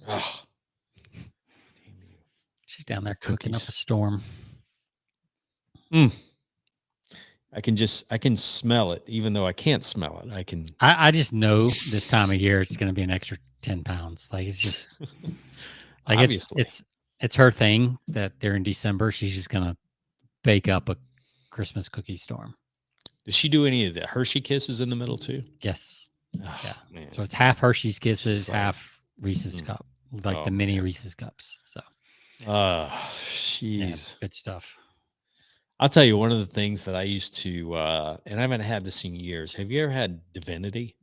Oh, damn you. She's down there cooking up a Cookies. storm. I can smell it, even though I can't smell it. I just know this time of year it's going to be an extra 10 pounds. Like it's just like Obviously. it's her thing that during December she's just going to bake up a Christmas cookie storm. Does she do any of the Hershey Kisses in the middle too? Yes. Oh, Yeah. man. So it's half Hershey's Kisses, So- half Reese's Cup, like the mini Reese's Cups. So, jeez. good stuff. I'll tell you one of the things that I used to, and I haven't had this in years. Have you ever had Divinity?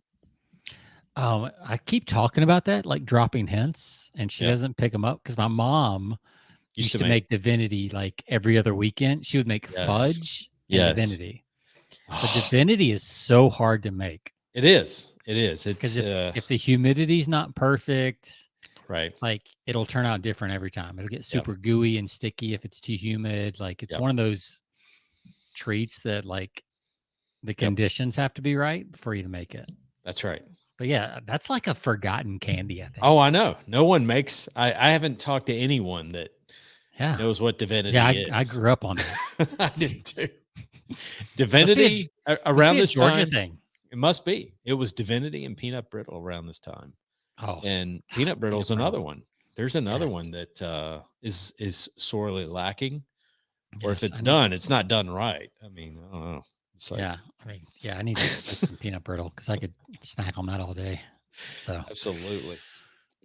I keep talking about that, like dropping hints, and she doesn't pick them up because my mom used to make Divinity like every other weekend. She would make fudge and Divinity. But Divinity is so hard to make. It is. It is. It's because if the humidity's not perfect, right, like it'll turn out different every time. It'll get super gooey and sticky if it's too humid. Like it's one of those treats that like the conditions have to be right for you to make it. That's right. But yeah, that's like a forgotten candy, I think. Oh, I know. No one makes. I haven't talked to anyone that knows what Divinity is. I grew up on that. I did too. Divinity around this Georgia time. Thing. It must be. It was Divinity and Peanut Brittle around this time. Oh, and Peanut Brittle's another one. There's another one that is sorely lacking. Or if it's done, it's not done right. I mean, I don't know. It's like, I need to get some peanut brittle because I could snack on that all day. So absolutely.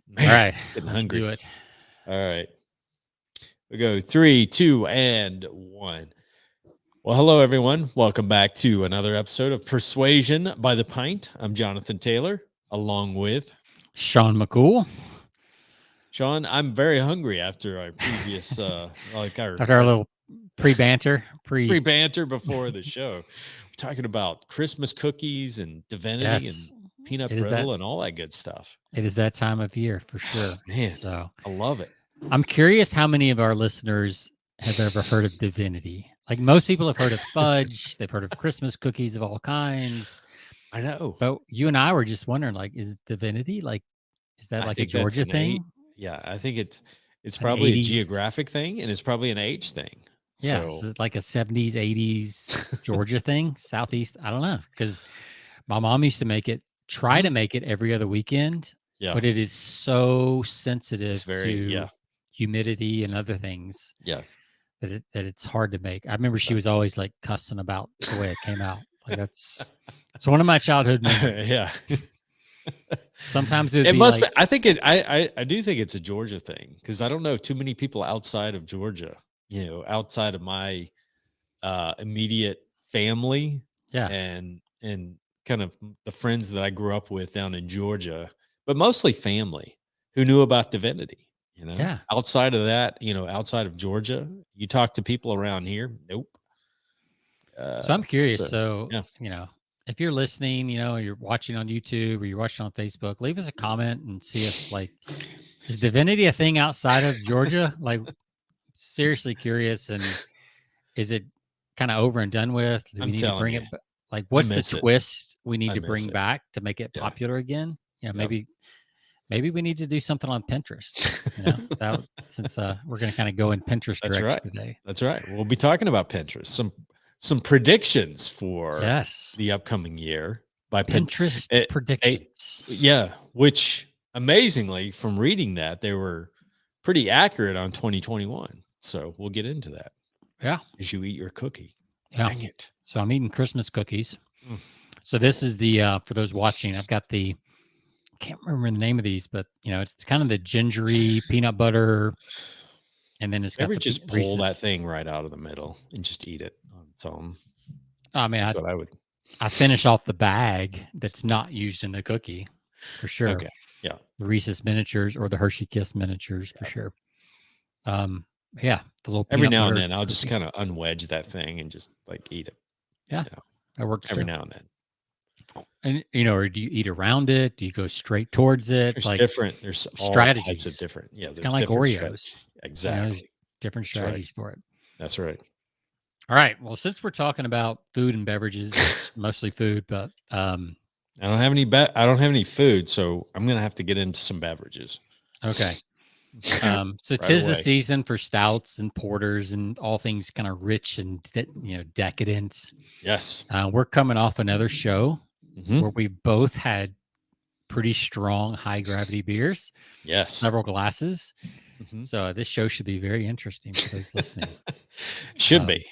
Man, all right, getting let's hungry. do it. All right, we go 3, 2, and 1. Well, hello everyone. Welcome back to another episode of Persuasion by the Pint. I'm Jonathan Taylor, along with Sean McCool. Sean, I'm very hungry after our previous, after our little pre-banter before the show. We're talking about Christmas cookies and Divinity and peanut brittle and all that good stuff. It is that time of year for sure. Man, so I love it. I'm curious how many of our listeners have ever heard of Divinity. Like most people have heard of fudge. They've heard of Christmas cookies of all kinds. I know. But you and I were just wondering, like, is Divinity is that like a Georgia thing? Yeah, I think it's probably 80s. A geographic thing, and it's probably an age thing. Yeah, so it's like a 70s, 80s Georgia thing, Southeast. I don't know, because my mom used to try to make it every other weekend. Yeah, but it is so sensitive to humidity and other things. Yeah, that it's hard to make. I remember she was always like cussing about the way it came out. Like it's one of my childhood memories. Yeah. Sometimes it must be. I think I do think it's a Georgia thing because I don't know too many people outside of Georgia. You know, outside of my immediate family, and kind of the friends that I grew up with down in Georgia, but mostly family who knew about Divinity. You know, outside of that, outside of Georgia, you talk to people around here. Nope. So I'm curious. If you're listening, you're watching on YouTube or you're watching on Facebook, leave us a comment and see if is Divinity a thing outside of Georgia? Seriously curious. And is it kind of over and done with? Do we need to bring it? What's the twist we need to bring back to make it popular again? Maybe we need to do something on Pinterest. Since we're going to kind of go in Pinterest direction today. That's right. We'll be talking about Pinterest. Some predictions for the upcoming year by Pinterest predictions. Which amazingly, from reading that, they were pretty accurate on 2021. So we'll get into that. Yeah. As you eat your cookie. Yeah. Dang it. So I'm eating Christmas cookies. So this is the for those watching, I've got I can't remember the name of these, but it's kind of the gingery peanut butter. And then it's got just pull that thing right out of the middle and just eat it on its own. I mean, that's what I would. I finish off the bag that's not used in the cookie for sure. Okay. Yeah. The Reese's miniatures or the Hershey Kiss miniatures for sure. The little every now and then I'll just kind of unwedge that thing and just eat it. Yeah. That works every now and then. And or do you eat around it? Do you go straight towards it? There's different. There's all strategies. Types of different. Yeah, it's kind of like Oreos. Exactly. Different strategies for it. That's right. All right. Well, since we're talking about food and beverages, mostly food, but I don't have any. I don't have any food, so I'm gonna have to get into some beverages. Okay. So Right 'tis the away. season for stouts and porters and all things kind of rich and decadent. Yes. We're coming off another show Mm-hmm. where we both had pretty strong high gravity beers, Yes. several glasses. Mm-hmm. So this show should be very interesting for those listening. Should be.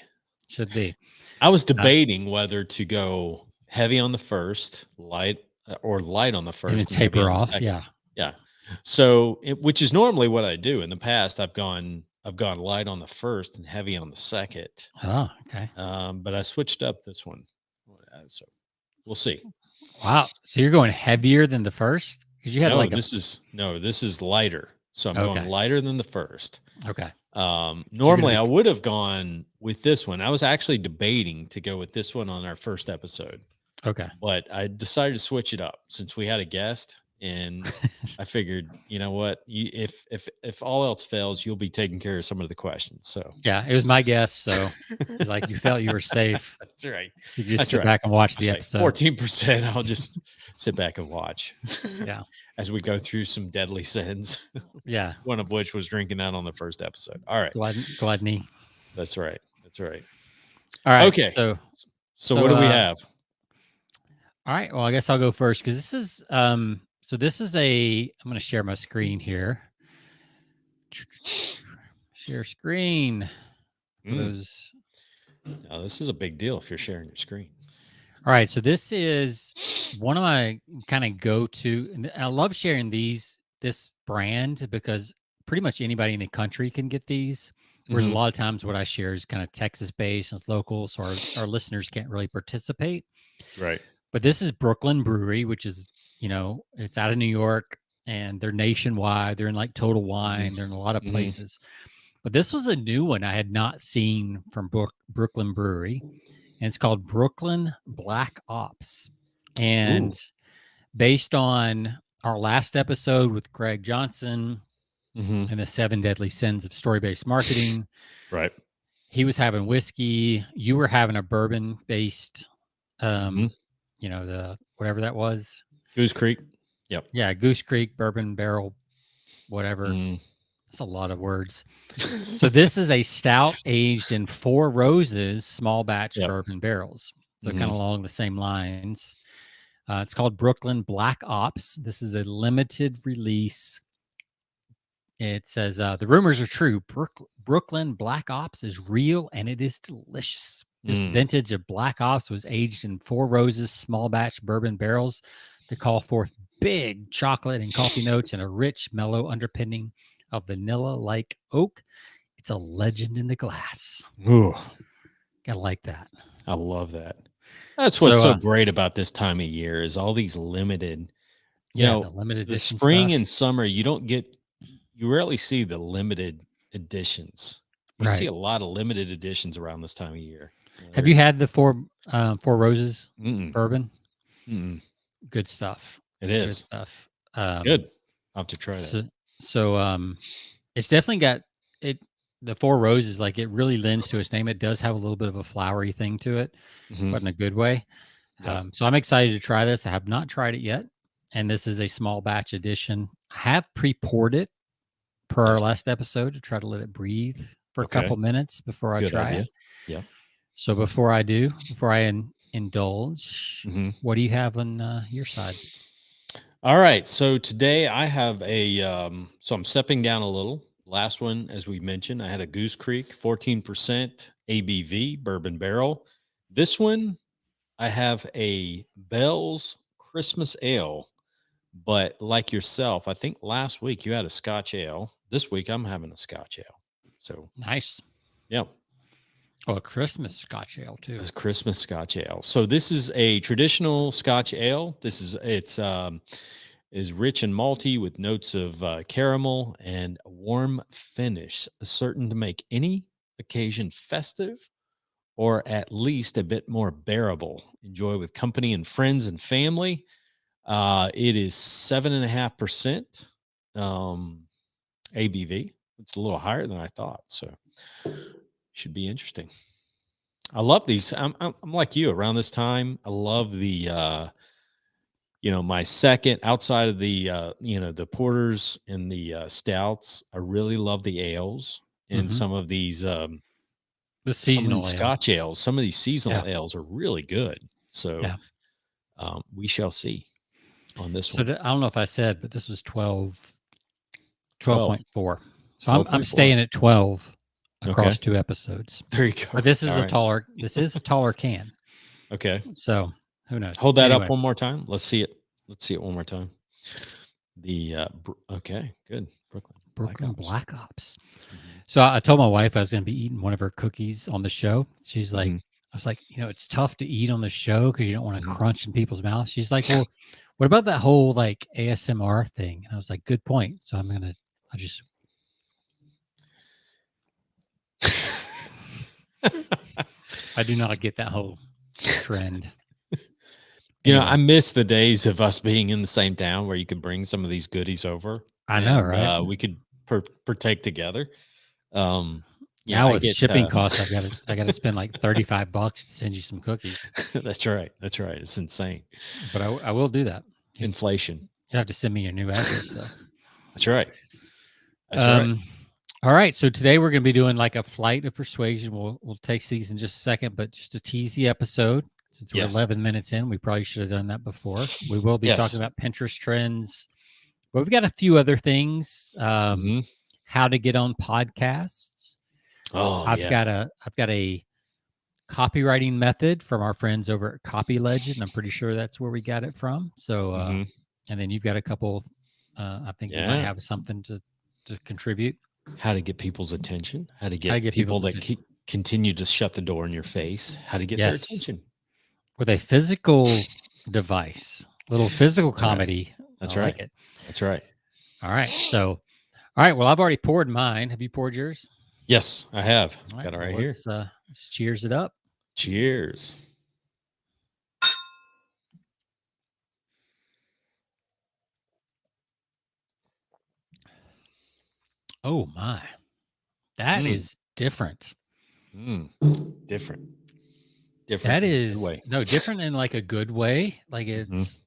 Should be. I was debating whether to go heavy on the first, light on the first, And and heavy taper on the off. second. Yeah. Yeah. So, which is normally what I do. In the past, I've gone light on the first and heavy on the second. Oh, okay. But I switched up this one, so we'll see. Wow. So you're going heavier than the first because you had this is lighter. So I'm going Okay. lighter than the first. Okay. Normally I would have gone with this one. I was actually debating to go with this one on our first episode. Okay. But I decided to switch it up since we had a guest, and I figured, you know what, if all else fails, you'll be taking care of some of the questions. So yeah, it was my guess. So like you felt you were safe. That's right. You just sit back and watch the episode. 14%. I'll just sit back and watch. Yeah. As we go through some deadly sins. Yeah. One of which was drinking that on the first episode. All right. Gluttony. That's right. That's right. All right. Okay. So what do we have? All right. Well, I guess I'll go first because this is I'm going to share my screen here. Share screen for those. Now, this is a big deal if you're sharing your screen. All right. So this is one of my kind of go-to, and I love sharing this brand because pretty much anybody in the country can get these. Whereas a lot of times what I share is kind of Texas-based and it's local, so our listeners can't really participate. Right. But this is Brooklyn Brewery, which is, it's out of New York and they're nationwide. They're in like Total Wine. They're in a lot of places. But this was a new one I had not seen from Brooklyn Brewery. And it's called Brooklyn Black Ops. And based on our last episode with Greg Johnson and the 7 Deadly Sins of Story-Based Marketing. Right. He was having whiskey. You were having a bourbon-based the whatever that was. Goose Creek. Yep. Yeah, Goose Creek, bourbon barrel, whatever. That's a lot of words. So this is a stout aged in 4 Roses small batch bourbon barrels. So kind of along the same lines. It's called Brooklyn Black Ops. This is a limited release. It says, the rumors are true. Brooklyn Black Ops is real and it is delicious. This vintage of Black Ops was aged in 4 Roses small batch bourbon barrels to call forth big chocolate and coffee notes and a rich, mellow underpinning of vanilla-like oak. It's a legend in the glass. Ooh. Gotta like that. I love that. That's what's so great about this time of year is all these limited, the limited the spring stuff. And summer, you rarely see the limited editions. You see a lot of limited editions around this time of year. Have you had the 4 Roses bourbon? Good stuff. It is. Good stuff. Good. I'll have to try that. So it's definitely got it. The 4 Roses, like it really lends to its name. It does have a little bit of a flowery thing to it, but in a good way. Yeah. So I'm excited to try this. I have not tried it yet. And this is a small batch edition. I have pre-poured it per our last episode to try to let it breathe for a couple minutes before I try it. Yeah. So before I indulge, what do you have on your side? All right. So today I have so I'm stepping down a little. Last one, as we mentioned, I had a Goose Creek 14% ABV bourbon barrel. This one, I have a Bell's Christmas Ale. But like yourself, I think last week you had a Scotch Ale. This week I'm having a Scotch Ale. So nice. Yeah. Oh, a Christmas Scotch Ale too. It's Christmas Scotch Ale. So this is a traditional Scotch Ale. It's rich and malty with notes of caramel and a warm finish, certain to make any occasion festive or at least a bit more bearable. Enjoy with company and friends and family. It is 7.5% ABV. It's a little higher than I thought, so should be interesting. I love these. I'm like you around this time. I love the my second outside of the, the porters and the stouts, I really love the ales and some of these, the seasonal Scotch ales. Some of these seasonal ales are really good. So we shall see on this one. I don't know if I said, but this was 12.4. So I'm 12.4. staying at 12 across 2 episodes. There you go. But this is a taller can. Okay. So who knows? Hold that up one more time. Let's see it. Let's see it one more time. Okay, good. Brooklyn Black Ops. So I told my wife I was going to be eating one of her cookies on the show. She's like, I was like, it's tough to eat on the show because you don't want to crunch in people's mouths. She's like, well, what about that whole like ASMR thing? And I was like, good point. So I do not get that whole trend. I miss the days of us being in the same town where you could bring some of these goodies over. I know, right? We could partake together. Now with shipping costs, I got to spend like $35 to send you some cookies. That's right. It's insane. But I will do that. Inflation. You have to send me your new address, though. That's right. Right. All right. So today we're going to be doing like a flight of persuasion. We'll take these in just a second, but just to tease the episode, since we're 11 minutes in, we probably should have done that before. We will be talking about Pinterest trends, but we've got a few other things. How to get on podcasts. I've got a copywriting method from our friends over at Copy Legend. I'm pretty sure that's where we got it from. So, and then you've got a couple. I think you might have something to contribute. How to get people's attention. How to get people that continue to shut the door in your face. How to get their attention with a physical device. Little physical comedy. That's right. Like it. That's right. All right. So. All right. Well, I've already poured mine. Have you poured yours? Yes, I have. Right, got it right here. Let's cheers it up. Cheers. Oh my, that is different. Different. That is different in like a good way. Like it's.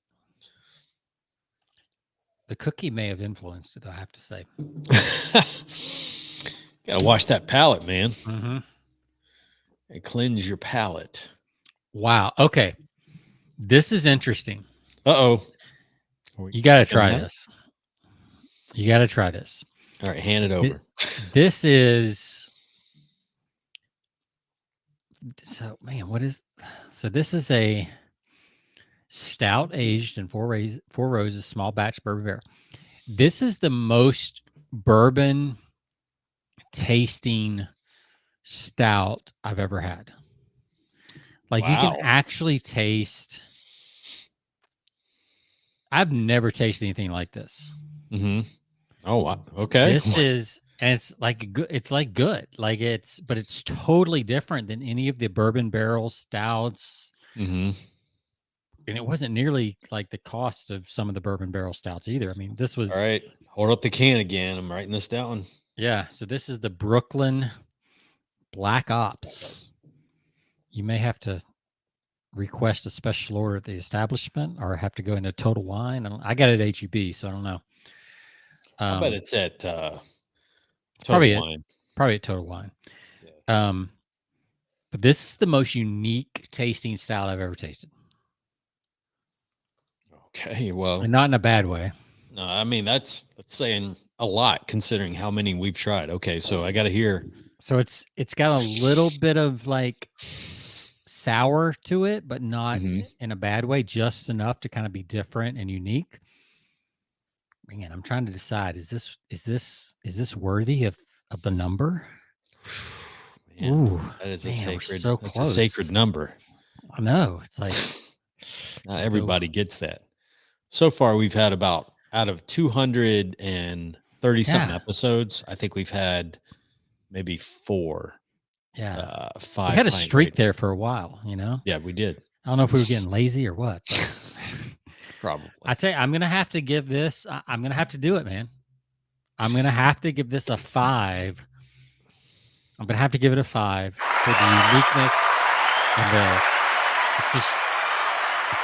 The cookie may have influenced it, I have to say. Gotta wash that palate, man. And cleanse your palate. Wow. Okay. This is interesting. Uh-oh. You got to try this. You got to try this. All right, hand it over. This is... So, man, So this is a stout aged in four roses, small batch bourbon barrel. This is the most bourbon tasting stout I've ever had. Like you can actually taste. I've never tasted anything like this. Oh, wow. Okay. This is, and it's like good. It's like good. Like but it's totally different than any of the bourbon barrel stouts. And it wasn't nearly like the cost of some of the bourbon barrel stouts either. I mean, this was... All right. Hold up the can again. I'm writing this down. Yeah. So this is the Brooklyn Black Ops. You may have to request a special order at the establishment or have to go into Total Wine. I got it at HEB, so I don't know. I bet it's at Total Wine. Probably at Total Wine. Yeah. But this is the most unique tasting stout I've ever tasted. Okay, well, and not in a bad way. No, I mean that's saying a lot considering how many we've tried. Okay, so I got to hear. So it's got a little bit of like sour to it, but not in a bad way. Just enough to kind of be different and unique. Man, I'm trying to decide: is this worthy of the number? Man, ooh, that is a sacred. So that's a sacred number. I know. It's like not everybody gets that. So far, we've had about out of 230 something episodes. I think we've had maybe 4. Yeah, 5. We had a streak there for a while. Yeah, we did. I don't know if we were getting lazy or what. Probably. I tell you, I'm gonna have to give this. I'm gonna have to do it, man. I'm gonna have to give this a 5. I'm gonna have to give it a 5 for the uniqueness and it's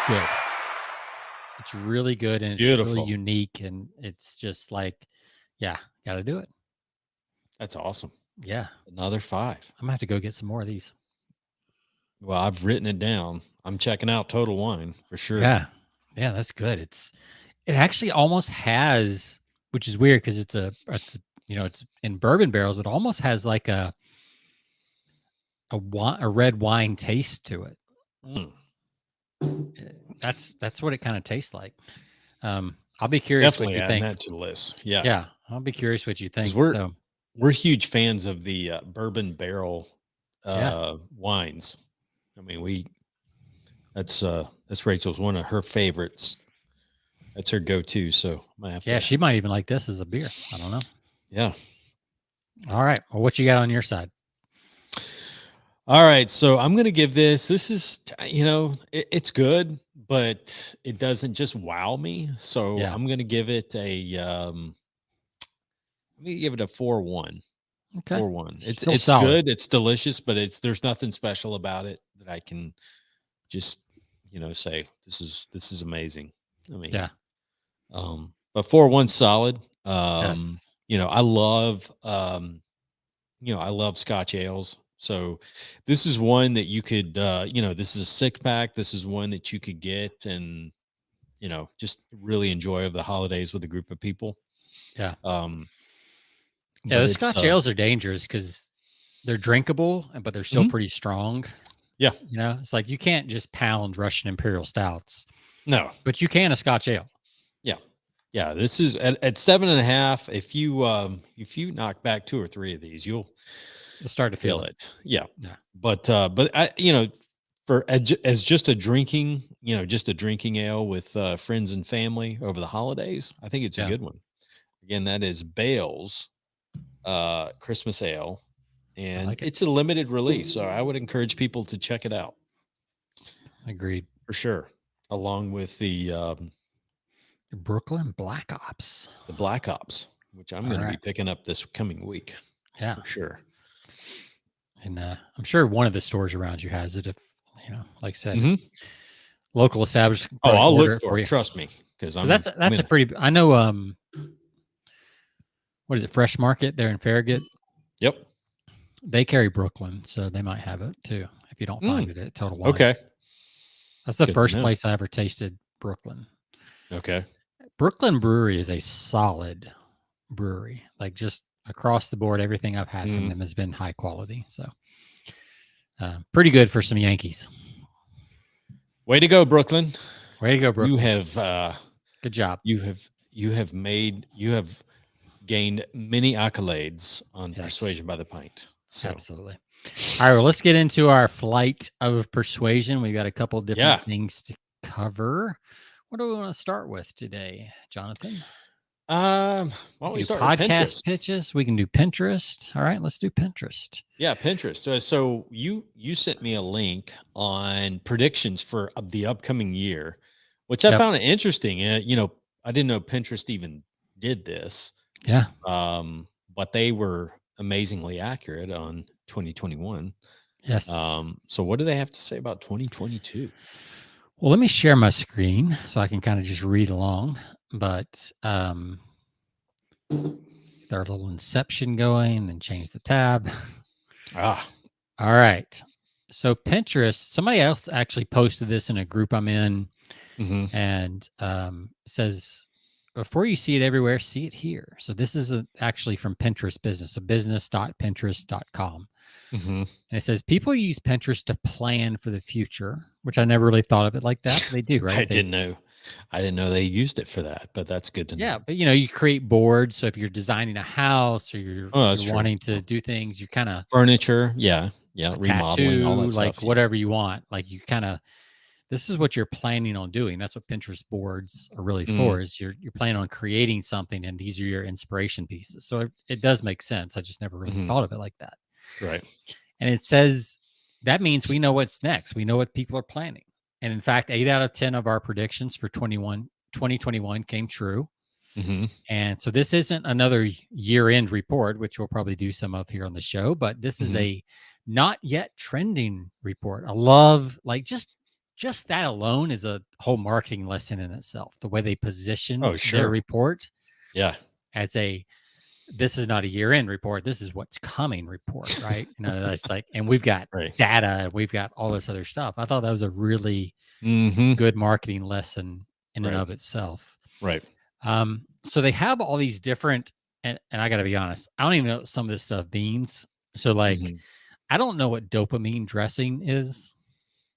good. It's really good and it's really unique, and it's just like, yeah, got to do it. That's awesome. Yeah. Another 5. I'm gonna have to go get some more of these. Well, I've written it down. I'm checking out Total Wine for sure. Yeah. Yeah, that's good. It actually almost has, which is weird because it's it's in bourbon barrels, but almost has like a red wine taste to it. That's what it kind of tastes like. I'll be curious Definitely what you adding think. that to the list. Yeah. Yeah, I'll be curious what you think. We're huge fans of the bourbon barrel wines. I mean, that's Rachel's one of her favorites. That's her go-to. So she might even like this as a beer. I don't know. Yeah. All right. Well, what you got on your side? All right. So I'm going to give this is, it's good, but it doesn't just wow me. So I'm going to give it I'm going to give it a 4-1. Okay. 4-1. It's good. It's delicious, but there's nothing special about it that I can just, say this is amazing. I mean, yeah. But 4-1 solid. Yes. I love, I love Scotch ales. So this is one that you could, this is a 6-pack. This is one that you could get and, just really enjoy over the holidays with a group of people. Yeah. The Scotch ales are dangerous because they're drinkable, but they're still pretty strong. Yeah. It's like you can't just pound Russian Imperial stouts. No. But you can a Scotch ale. Yeah. Yeah. This is at 7.5. If you knock back 2 or 3 of these, you'll start to feel it. Yeah. But I, as just a drinking, just a drinking ale with friends and family over the holidays, I think it's a good one. Again, that is Bale's Christmas ale, and it's a limited release, so I would encourage people to check it out. Agreed. For sure. Along with the Brooklyn Black Ops. The Black Ops, which I'm going to be picking up this coming week. Yeah. For sure. And I'm sure one of the stores around you has it if, like I said, local establishment. Oh, I'll look for it. Trust me. Because that's a pretty, I know, what is it? Fresh Market there in Farragut. Yep. They carry Brooklyn, so they might have it too. If you don't find it at Total Wine. Okay. That's the first place I ever tasted Brooklyn. Okay. Brooklyn Brewery is a solid brewery. Like just across the board, everything I've had from them has been high quality. So pretty good for some Yankees. Way to go, Brooklyn. Way to go, Brooklyn. You have good job. You have gained many accolades on Persuasion by the Pint. So. Absolutely. All right, well, let's get into our flight of persuasion. We've got a couple different things to cover. What do we want to start with today, Jonathan? Why don't we start with podcast pitches? We can do Pinterest. All right, let's do Pinterest. Yeah, Pinterest. So you sent me a link on predictions for the upcoming year, which I found interesting. I didn't know Pinterest even did this. Yeah. But they were amazingly accurate on 2021. Yes. So what do they have to say about 2022? Well, let me share my screen so I can kind of just read along. But get our little inception going and change the tab. All right. So Pinterest, somebody else actually posted this in a group I'm in, and says, before you see it everywhere, see it here. So this is actually from Pinterest Business, so business.pinterest.com. And it says, people use Pinterest to plan for the future, which I never really thought of it like that. But they do, right? I didn't know they used it for that, but that's good to know. Yeah, but you create boards. So if you're designing a house or you're wanting to do things, you kind of furniture, remodeling, all that like stuff, whatever you want. Like you kind of, this is what you're planning on doing. That's what Pinterest boards are really for. Is you're planning on creating something, and these are your inspiration pieces. So it does make sense. I just never really thought of it like that. Right. And it says that means we know what's next. We know what people are planning. And in fact, 8 out of 10 of our predictions for 2021 came true. And so this isn't another year-end report, which we'll probably do some of here on the show, but this is a not yet trending report. I love, like, just just that alone is a whole marketing lesson in itself. The way they positioned sure. their report, as this is not a year-end report. This is what's coming report, right? It's like, and we've got data, we've got all this other stuff. I thought that was a really good marketing lesson in and of itself. Right. So they have all these different, and I got to be honest, I don't even know what some of this stuff means. So like, I don't know what dopamine dressing is.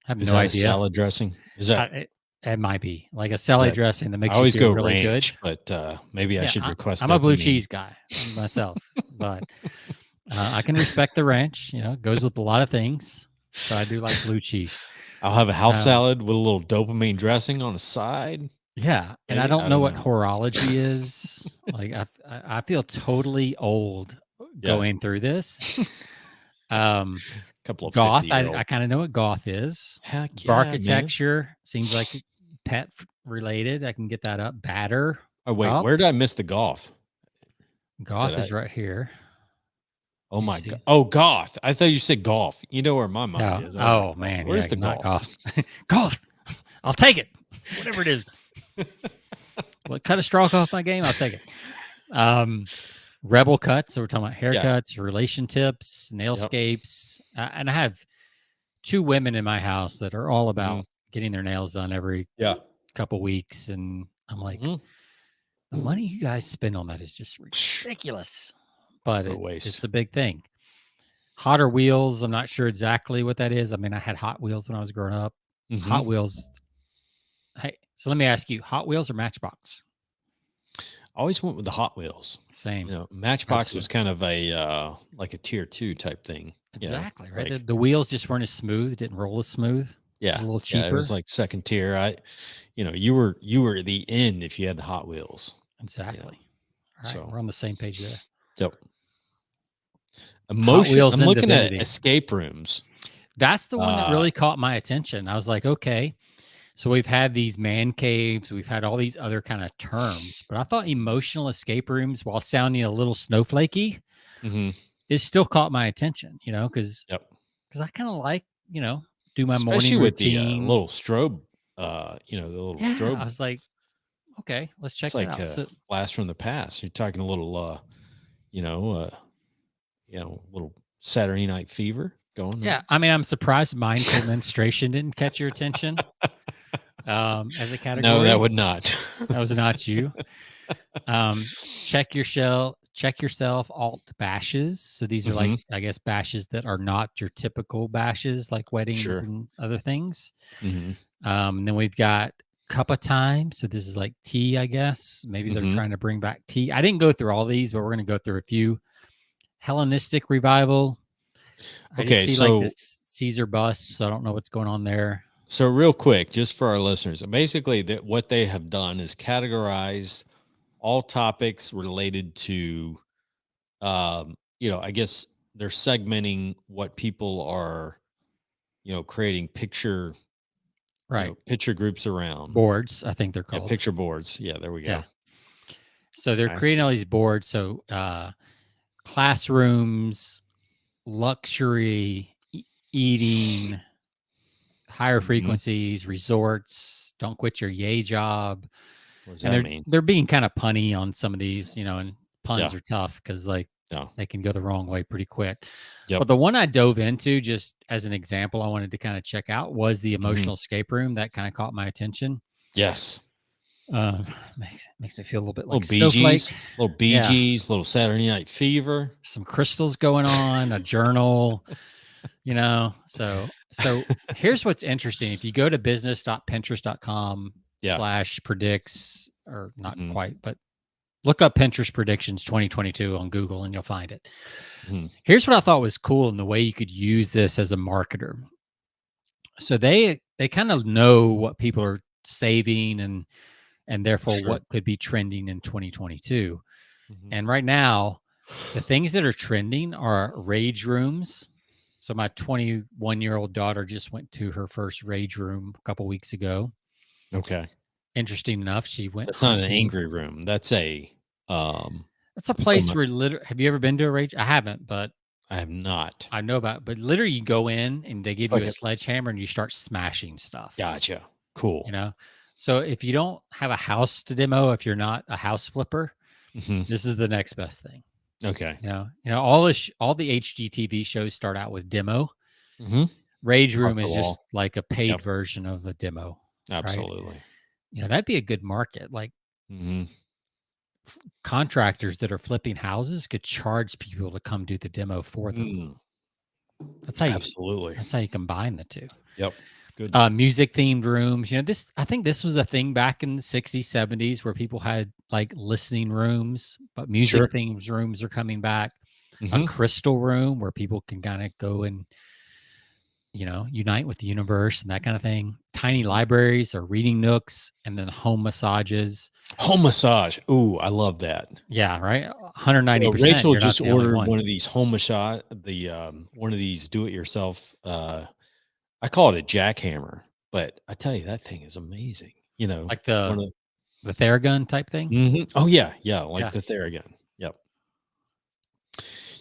I have no idea. Salad dressing? Is that? It might be like a salad dressing that makes you feel really ranch, good. But maybe I should request. I'm a blue cheese guy myself, but I can respect the ranch. It goes with a lot of things, so I do like blue cheese. I'll have a house salad with a little dopamine dressing on the side. Yeah, and I don't know what horology is. Like I feel totally old going through this. Couple of goth. I kind of know what goth is. Heck yeah, architecture seems like pet related. I can get that up. Batter. Oh wait, where did I miss the goth? Goth is right here. Oh my god! Oh, goth. I thought you said golf. You know where my mind is. Oh man, where's the golf? Golf. I'll take it. Whatever it is. Well, cut a stroke off my game. I'll take it. Rebel cuts. So we're talking about haircuts, relation tips, nailscapes. And I have 2 women in my house that are all about getting their nails done every couple weeks. And I'm like, the money you guys spend on that is just ridiculous. But it's a big thing. Hotter Wheels. I'm not sure exactly what that is. I mean, I had Hot Wheels when I was growing up. Hot Wheels. Hey, so let me ask you, Hot Wheels or Matchbox? I always went with the Hot Wheels. Same. Matchbox was kind of a like a tier 2 type thing. Exactly, right? Like, the wheels just weren't as smooth. It didn't roll as smooth. Yeah. It was a little cheaper. It was like second tier. You were the end if you had the Hot Wheels. Exactly. All right, so we're on the same page there. Yep. Emotion. I'm looking at escape rooms. That's the one that really caught my attention. I was like, okay. So we've had these man caves, we've had all these other kind of terms, but I thought emotional escape rooms, while sounding a little snowflakey, it still caught my attention, because I kind of like, do my especially morning routine. Especially with the little strobe, the little strobe. I was like, okay, let's check it out. So, blast from the past. You're talking a little, little Saturday Night Fever going. Yeah, I mean, I'm surprised mindful menstruation didn't catch your attention. As a category. No, that would not. That was not you. Check yourself alt bashes. So these are like, I guess, bashes that are not your typical bashes, like weddings and other things. And then we've got cup of time. So this is like tea, I guess. Maybe they're trying to bring back tea. I didn't go through all these, but we're going to go through a few. Hellenistic revival. I just see like this Caesar bust, so I don't know what's going on there. So real quick, just for our listeners, basically what they have done is categorize all topics related to, I guess they're segmenting what people are, creating picture groups around. Boards, I think they're called. Yeah, picture boards. Yeah, there we go. Yeah. So they're creating all these boards. So classrooms, luxury, eating, higher frequencies, resorts, don't quit your yay job. What does that mean? They're being kind of punny on some of these, and puns are tough because they can go the wrong way pretty quick. But the one I dove into, just as an example, I wanted to kind of check out was the emotional escape room. That kind of caught my attention. Yes. Makes me feel a little bit like little Bee Gees, little Saturday Night Fever, some crystals going on, a journal, So here's what's interesting. If you go to business.pinterest.com/predicts, or not quite, but look up Pinterest predictions 2022 on Google and you'll find it. Here's what I thought was cool in the way you could use this as a marketer. So they kind of know what people are saving and therefore what could be trending in 2022. And right now, the things that are trending are rage rooms. So my 21-year-old daughter just went to her first rage room a couple weeks ago. Okay. Interesting enough, she went. That's not an angry room. That's a. That's a place where have you ever been to a rage? I haven't, but I have not. I know about, but literally you go in and they give you Like a sledgehammer and you start smashing stuff. Gotcha. Cool. You know, so if you don't have a house to demo, if you're not a house flipper, this is the next best thing. Okay. All the HGTV shows start out with demo. Rage Room is just like a paid version of a demo. Absolutely. Right? That'd be a good market. Like contractors that are flipping houses could charge people to come do the demo for them. That's how you combine the two. Yep. Good. Music themed rooms. I think this was a thing back in the 60s, 70s where people had like listening rooms, but music themed rooms are coming back. A crystal room where people can kind of go and unite with the universe and that kind of thing. Tiny libraries or reading nooks, and then home massages. Home massage. Ooh, I love that. Yeah, right. 190%. Rachel just ordered one of these home massage, one of these do-it-yourself. I call it a jackhammer, but I tell you, that thing is amazing. Like the Theragun type thing. Oh yeah, like the Theragun. Yep.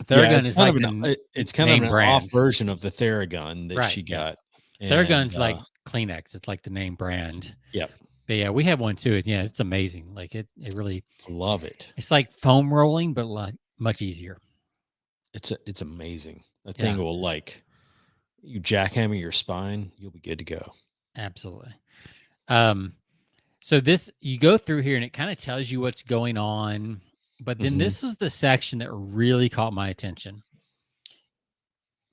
Theragun is like it's kind of an off version of the Theragun that she got. Theragun's like Kleenex. It's like the name brand. Yep. But yeah, we have one too. Yeah, it's amazing. Like it really. I love it. It's like foam rolling, but like much easier. It's amazing. That thing will you jackhammer your spine, you'll be good to go. Absolutely. So you go through here and it kind of tells you what's going on. But then this is the section that really caught my attention.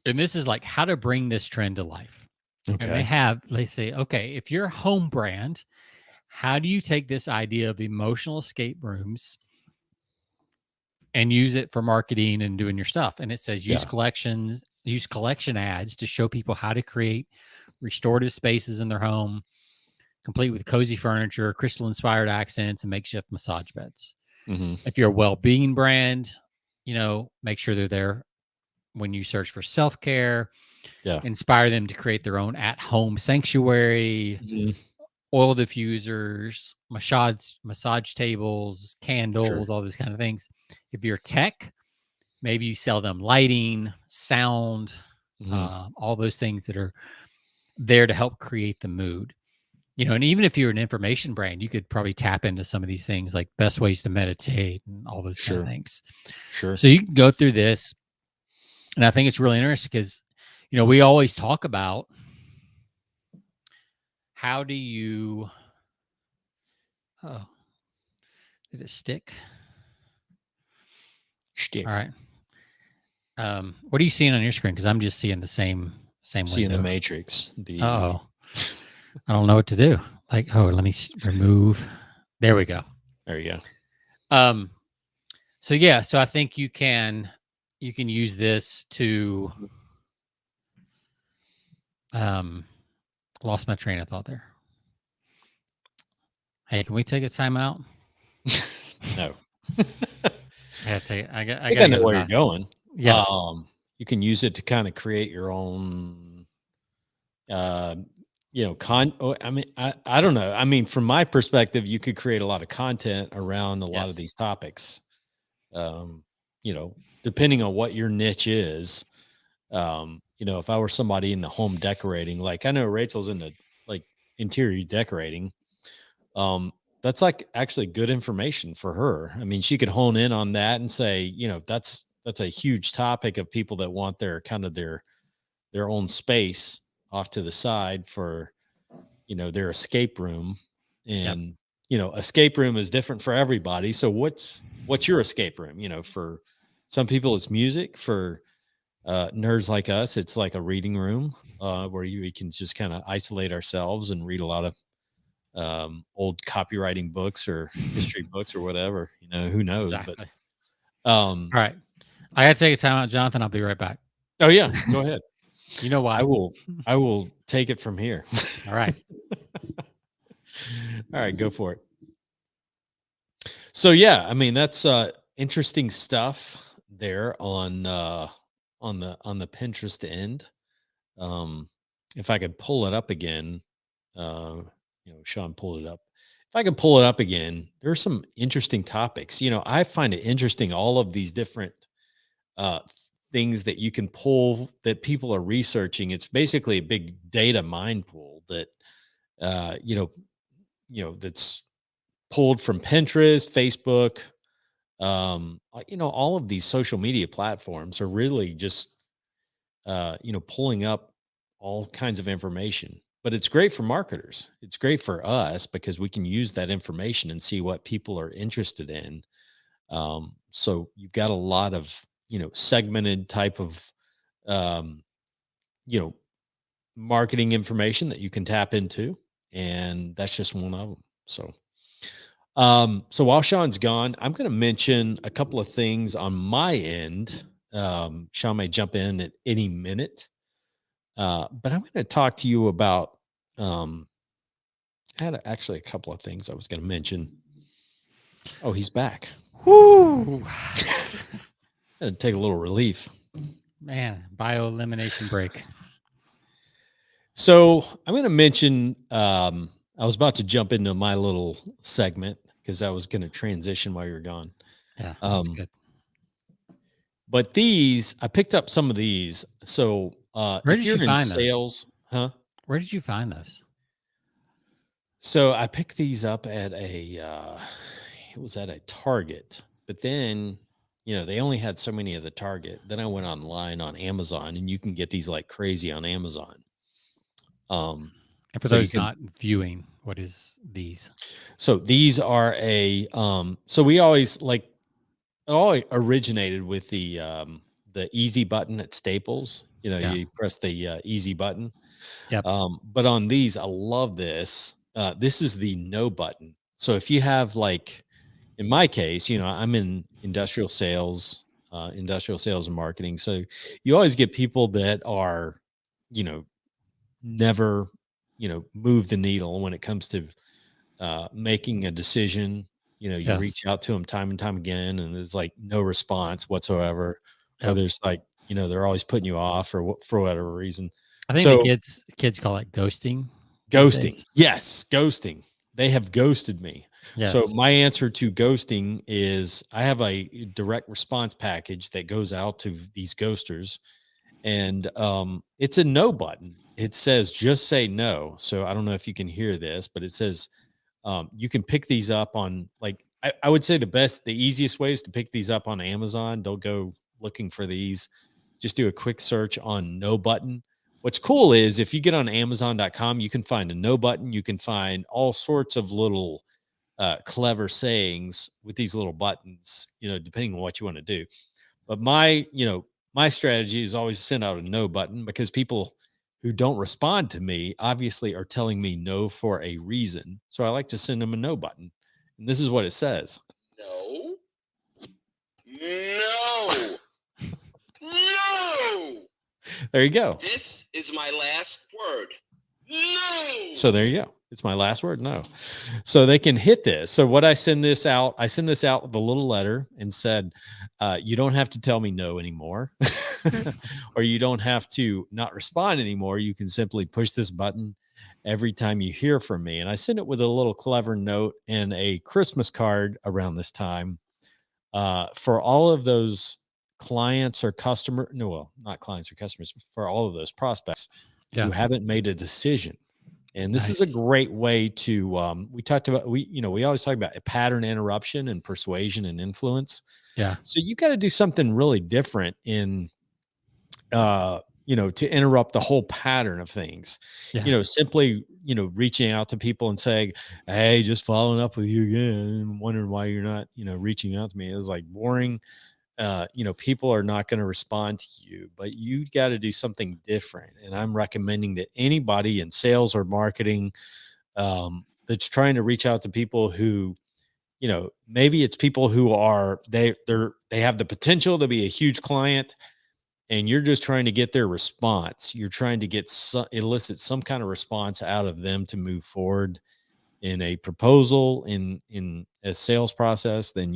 And this is like how to bring this trend to life. Okay. And they say, okay, if you're a home brand, how do you take this idea of emotional escape rooms and use it for marketing and doing your stuff? And it says use collection ads to show people how to create restorative spaces in their home, complete with cozy furniture, crystal-inspired accents, and makeshift massage beds. If you're a well-being brand, make sure they're there when you search for self-care. Inspire them to create their own at-home sanctuary, oil diffusers, massage tables, candles, all these kind of things. If you're tech, maybe you sell them lighting, sound, all those things that are there to help create the mood. And even if you're an information brand, you could probably tap into some of these things like best ways to meditate and all those kind of things. Sure. So you can go through this. And I think it's really interesting because, we always talk about how do you, did it stick? Stick. All right. What are you seeing on your screen? Because I'm just seeing the same seeing window. The Matrix. I don't know what to do. Like, let me remove. There we go. There you go. So I think you can use this to lost my train of thought there. Hey, can we take a time out? No. I think I know where you're going. Yes. You can use it to kind of create your own I don't know. I mean, from my perspective, you could create a lot of content around a lot of these topics. Depending on what your niche is. If I were somebody in the home decorating, like I know Rachel's in the like interior decorating, that's like actually good information for her. I mean, she could hone in on that and say, that's a huge topic of people that want their kind of their own space off to the side for, their escape room. And, escape room is different for everybody. So what's your escape room? For some people it's music. For nerds like us, it's like a reading room where we can just kind of isolate ourselves and read a lot of old copywriting books or history books or whatever, who knows. Exactly. But all right, I gotta take a time out, Jonathan. I'll be right back. Oh yeah, go ahead. You know why? I will take it from here. All right. All right, go for it. So yeah, I mean, that's interesting stuff there on the Pinterest end. If I could pull it up again, Sean pulled it up. If I could pull it up again, there are some interesting topics. I find it interesting, all of these different things that you can pull that people are researching. It's basically a big data mine pool that, that's pulled from Pinterest, Facebook, all of these social media platforms are really just, pulling up all kinds of information. But it's great for marketers. It's great for us because we can use that information and see what people are interested in. So you've got a lot of, segmented type of, um, you know, marketing information that you can tap into. And that's just one of them. So while Sean's gone, I'm going to mention a couple of things on my end. Sean may jump in at any minute, but I'm going to talk to you about. I had actually a couple of things I was going to mention. Oh, he's back. Woo! Take a little relief. Man, bio-elimination break. So I'm going to mention. I was about to jump into my little segment because I was going to transition while you're gone. Yeah, that's good. But I picked up some of these. So if you're in sales, those? Where did you find those? So I picked these up at it was at a Target, but then, they only had so many of the Target. Then I went online on Amazon, and you can get these like crazy on Amazon. And for those not viewing, what is these? So these are so we always it all originated with the easy button at Staples. You press the easy button. Yep. But on these, I love this. This is the no button. So if you have in my case, I'm in industrial sales and marketing. So you always get people that are, never, move the needle when it comes to making a decision. You reach out to them time and time again, and there's no response whatsoever. Yep. Or there's they're always putting you off for whatever reason. I think the kids call it ghosting. Ghosting. Yes. Ghosting. They have ghosted me. Yes. So my answer to ghosting is I have a direct response package that goes out to these ghosters, and it's a no button. It says, just say no. So I don't know if you can hear this, but it says, you can pick these up on I would say the easiest way is to pick these up on Amazon. Don't go looking for these. Just do a quick search on no button. What's cool is if you get on Amazon.com, you can find a no button. You can find all sorts of little clever sayings with these little buttons, depending on what you want to do. But my strategy is always send out a no button because people who don't respond to me obviously are telling me no for a reason. So I like to send them a no button. And this is what it says. No. There you go. This is my last word. No. So there you go. It's my last word. No. So they can hit this. So what I send this out with a little letter and said, you don't have to tell me no anymore, or you don't have to not respond anymore. You can simply push this button every time you hear from me. And I send it with a little clever note and a Christmas card around this time for all of those clients or not clients or customers, for all of those prospects who haven't made a decision. And this is a great way to, we always talk about a pattern interruption and persuasion and influence. Yeah. So you got to do something really different in, to interrupt the whole pattern of things. Yeah. Simply, reaching out to people and saying, hey, just following up with you again, wondering why you're not, reaching out to me. Is boring. People are not going to respond to you, but you got to do something different. And I'm recommending that anybody in sales or marketing that's trying to reach out to people who, maybe it's people who are, they have the potential to be a huge client, and you're just trying to get their response. You're trying to elicit some kind of response out of them to move forward in a proposal, in a sales process. Then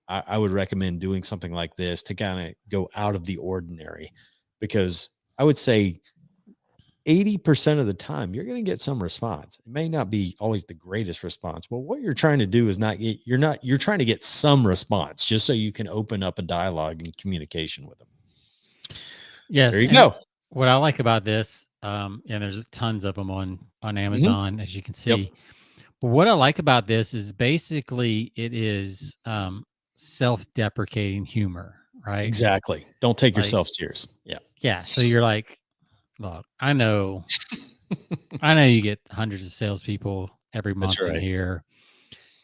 I would recommend doing something like this to kind of go out of the ordinary, because I would say 80% of the time you're going to get some response. It may not be always the greatest response, but what you're trying to do is you're trying to get some response just so you can open up a dialogue and communication with them. Yes. There you go. What I like about this, and there's tons of them on Amazon, as you can see. Yep. But what I like about this is basically it is self-deprecating humor, right? Exactly. Don't take yourself serious. Yeah. Yeah. So you're like, look, I know you get hundreds of salespeople every month in here.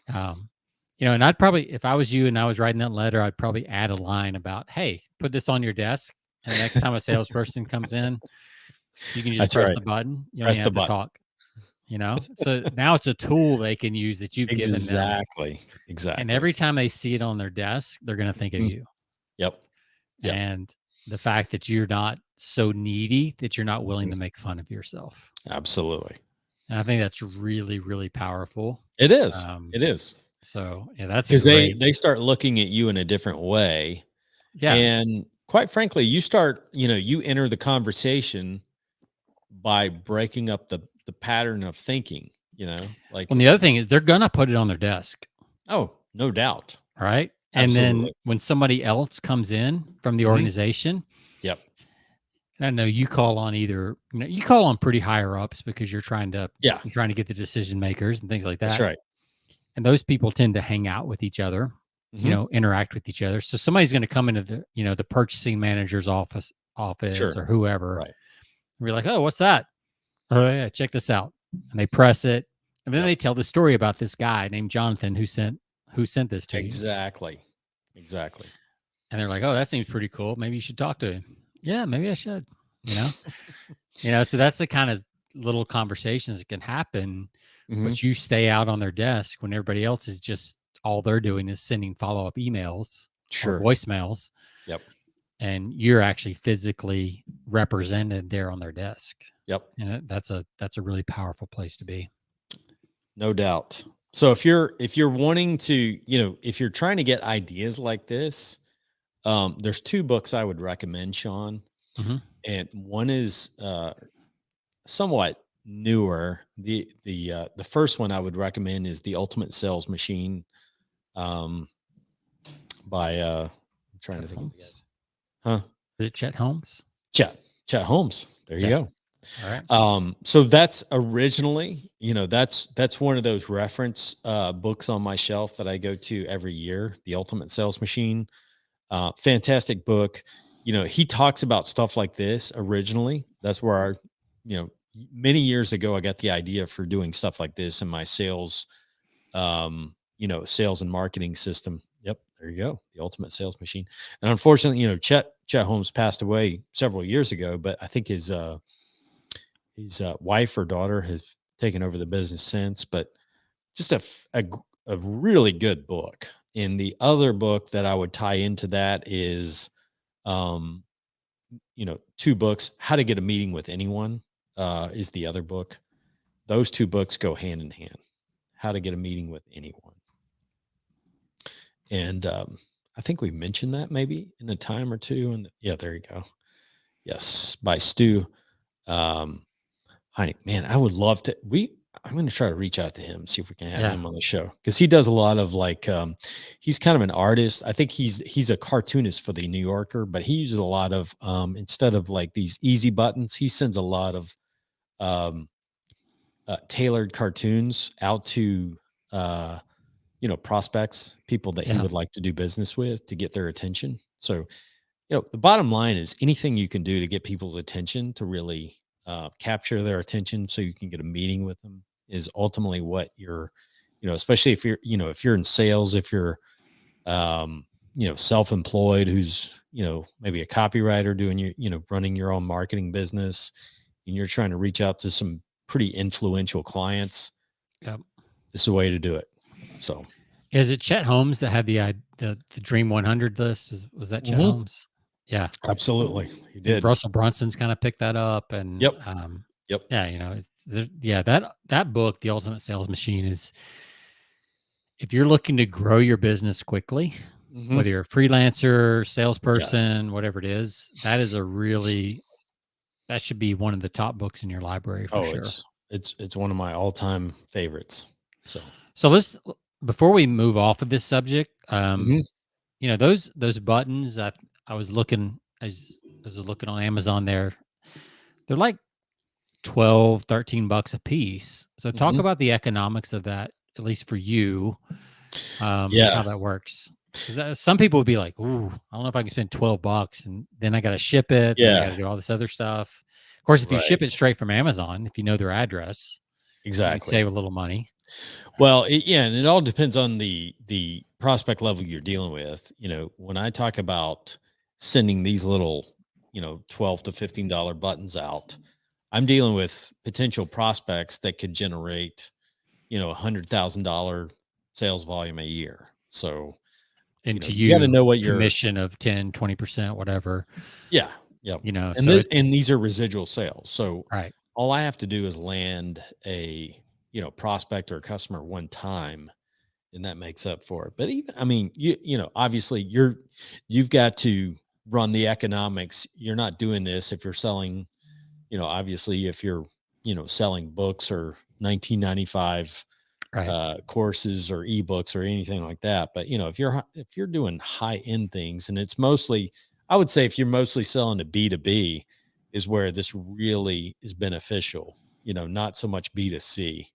And I'd probably, if I was you and I was writing that letter, I'd probably add a line about, hey, put this on your desk. And the next time a salesperson comes in, you can just press the button. You don't even have to talk. So now it's a tool they can use that you've given them. Exactly. And every time they see it on their desk, they're going to think of you. Yep. And the fact that you're not so needy that you're not willing to make fun of yourself. Absolutely. And I think that's really, really powerful. It is. It is. So yeah, that's because they start looking at you in a different way. Yeah. And quite frankly, you enter the conversation by breaking up the pattern of thinking, like. And the other thing is they're going to put it on their desk. Oh, no doubt. Right. Absolutely. And then when somebody else comes in from the organization. Yep. And I know you call on you call on pretty higher ups because you're trying to get the decision makers and things like that. That's right. And those people tend to hang out with each other, interact with each other. So somebody's going to come into the purchasing manager's office or whoever. Right. And be like, oh, what's that? Oh yeah, check this out. And they press it. And then they tell the story about this guy named Jonathan who sent this to you. Exactly. And they're like, oh, that seems pretty cool. Maybe you should talk to him. Yeah, maybe I should, so that's the kind of little conversations that can happen, but you stay out on their desk when everybody else is just, all they're doing is sending follow-up emails or voicemails. Yep. And you're actually physically represented there on their desk. Yep. And that's a really powerful place to be. No doubt. So if you're wanting to, if you're trying to get ideas like this, there's 2 books I would recommend, Sean. And one is somewhat newer. The first one I would recommend is The Ultimate Sales Machine, by I'm trying to think of the guys. Huh? Is it Chet Holmes? Chet Holmes. There you go. All right. So that's originally, that's one of those reference books on my shelf that I go to every year, The Ultimate Sales Machine. Fantastic book. He talks about stuff like this originally. That's where many years ago, I got the idea for doing stuff like this in my sales, sales and marketing system. Yep. There you go. The Ultimate Sales Machine. And unfortunately, Chet Holmes passed away several years ago, but I think his wife or daughter has taken over the business since, but just a really good book. And the other book that I would tie into that is, 2 books. How to Get a Meeting with Anyone is the other book. Those 2 books go hand in hand. How to Get a Meeting with Anyone. And I think we mentioned that maybe in a time or two. And yeah, there you go. Yes, by Stu Heineck. Man, I would love to. I'm going to try to reach out to him, see if we can have him on the show, because he does a lot of he's kind of an artist. I think he's a cartoonist for the New Yorker, but he uses a lot of instead of like these easy buttons, he sends a lot of tailored cartoons out to prospects, people that he would like to do business with, to get their attention. So the bottom line is anything you can do to get people's attention, to really capture their attention so you can get a meeting with them, is ultimately what you're, especially if you're, if you're in sales, if you're, self-employed, who's, maybe a copywriter doing your, running your own marketing business, and you're trying to reach out to some pretty influential clients. Yep. This is the way to do it. So is it Chet Holmes that had the Dream 100 list? Was that Chet Holmes? Yeah, absolutely. He did. Russell Brunson's kind of picked that up, and yep. Yeah, that book, The Ultimate Sales Machine, is, if you're looking to grow your business quickly, whether you're a freelancer, salesperson, whatever it is, that should be one of the top books in your library for sure. It's one of my all-time favorites. So let's, before we move off of this subject, those buttons, I was looking, as was looking on Amazon. They're like $12, $13 a piece. So talk about the economics of that, at least for you, how that works. Because some people would be like, "Ooh, I don't know if I can spend $12 and then I got to ship it. Then I got to do all this other stuff." Of course, if you ship it straight from Amazon, if you know their address, you can save a little money. Well, and it all depends on the prospect level you're dealing with. When I talk about sending these little, $12 to $15 buttons out, I'm dealing with potential prospects that could generate, $100,000 sales volume a year. So, and you got to know what your commission of 10, 20%, whatever. Yeah. Yeah. And these are residual sales. So all I have to do is land a, prospect or a customer one time, and that makes up for it. But even, obviously you've got to run the economics. You're not doing this if you're selling, obviously if you're, selling books or 1995 courses or ebooks or anything like that. But if you're doing high end things, and it's mostly, I would say if you're mostly selling to B2B is where this really is beneficial, not so much B2C.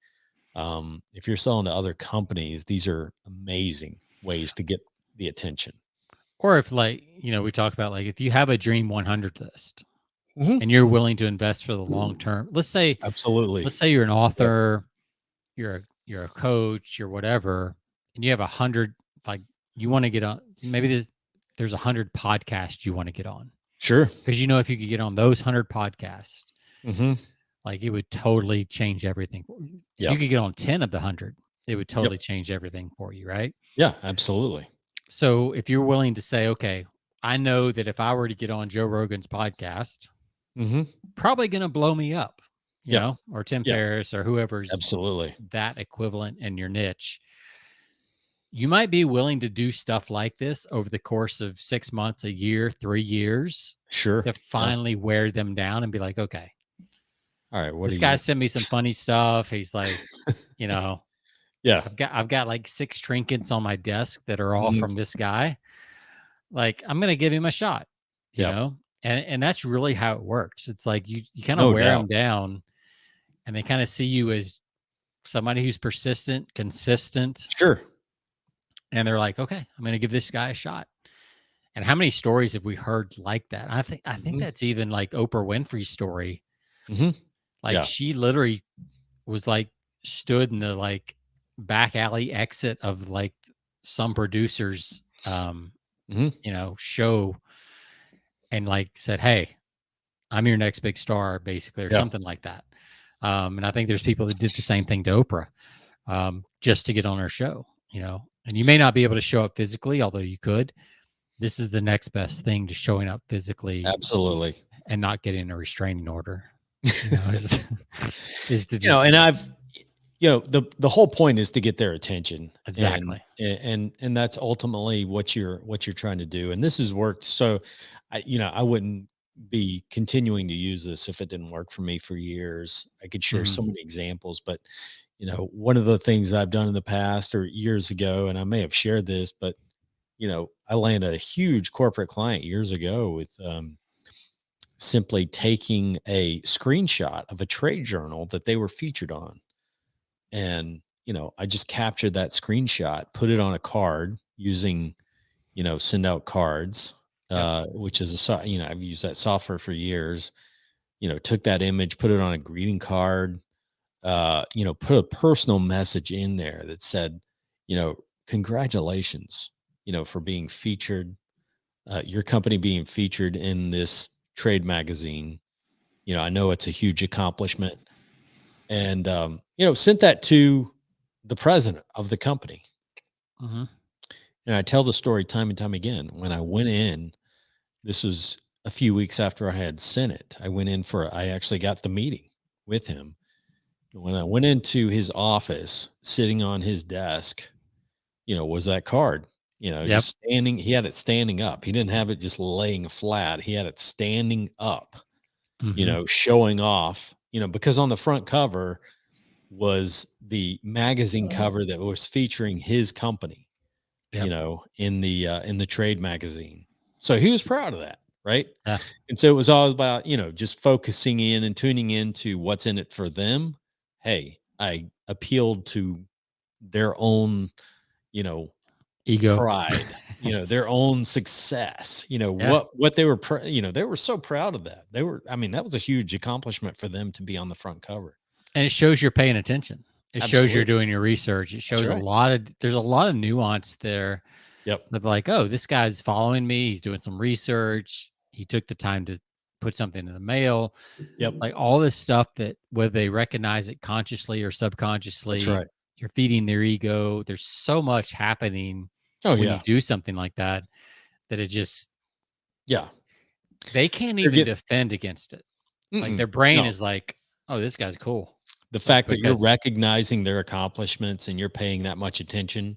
If you're selling to other companies, these are amazing ways to get the attention. Or if we talk about if you have a dream 100 list and you're willing to invest for the long term, let's say you're an author, you're a coach, you're whatever, and you have 100, you want to get on, maybe there's 100 podcasts you want to get on. Sure. Because if you could get on those 100 podcasts, it would totally change everything. If you could get on 10 of the 100, it would totally change everything for you, right? Yeah, absolutely. So if you're willing to say, okay, I know that if I were to get on Joe Rogan's podcast, probably going to blow me up, you know, or Tim Ferriss or whoever's absolutely that equivalent in your niche. You might be willing to do stuff like this over the course of 6 months, a year, 3 years. Sure. To finally wear them down and be like, okay, all right, this guy sent me some funny stuff. He's like, I've got like 6 trinkets on my desk that are all from this guy. Like, I'm going to give him a shot, you know? And that's really how it works. It's like you kind of wear them down, and they kind of see you as somebody who's persistent, consistent. Sure. And they're like, okay, I'm going to give this guy a shot. And how many stories have we heard like that? I think that's even like Oprah Winfrey's story. She literally was stood in the back alley exit of some producer's show, and said, hey, I'm your next big star, basically, or something like that. And I think there's people that did the same thing to Oprah, just to get on her show, and you may not be able to show up physically, although you could. This is the next best thing to showing up physically. Absolutely. And not getting a restraining order. Is to just, and I've, the whole point is to get their attention. Exactly. And that's ultimately what you're trying to do. And this has worked. So I wouldn't be continuing to use this if it didn't work for me for years. I could share so many examples, but one of the things I've done in the past or years ago, and I may have shared this, but I landed a huge corporate client years ago with simply taking a screenshot of a trade journal that they were featured on. And, I just captured that screenshot, put it on a card using, send out cards, which is I've used that software for years, took that image, put it on a greeting card, put a personal message in there that said, congratulations, for being featured, your company being featured in this trade magazine. I know it's a huge accomplishment, and, sent that to the president of the company. And I tell the story time and time again. When I went in, this was a few weeks after I had sent it. I went in I actually got the meeting with him. When I went into his office, sitting on his desk, was that card. Just standing. He had it standing up. He didn't have it just laying flat. He had it standing up, showing off, because on the front cover was the magazine cover that was featuring his company, in the trade magazine. So he was proud of that. right? Yeah. And so it was all about, just focusing in and tuning into what's in it for them. Hey, I appealed to their own, Ego. pride, their own success, Yeah. what they were, they were so proud of that. That was a huge accomplishment for them to be on the front cover. And it shows you're paying attention. It Absolutely. shows you're doing your research. It shows there's a lot of nuance there. Yep. But like, oh, this guy's following me. He's doing some research. He took the time to put something in the mail. Yep. Like all this stuff that whether they recognize it consciously or subconsciously, That's right. You're feeding their ego. There's so much happening when you do something like that it just, they can't even defend against it. Like their brain is like, oh, this guy's cool. The fact that you're recognizing their accomplishments and you're paying that much attention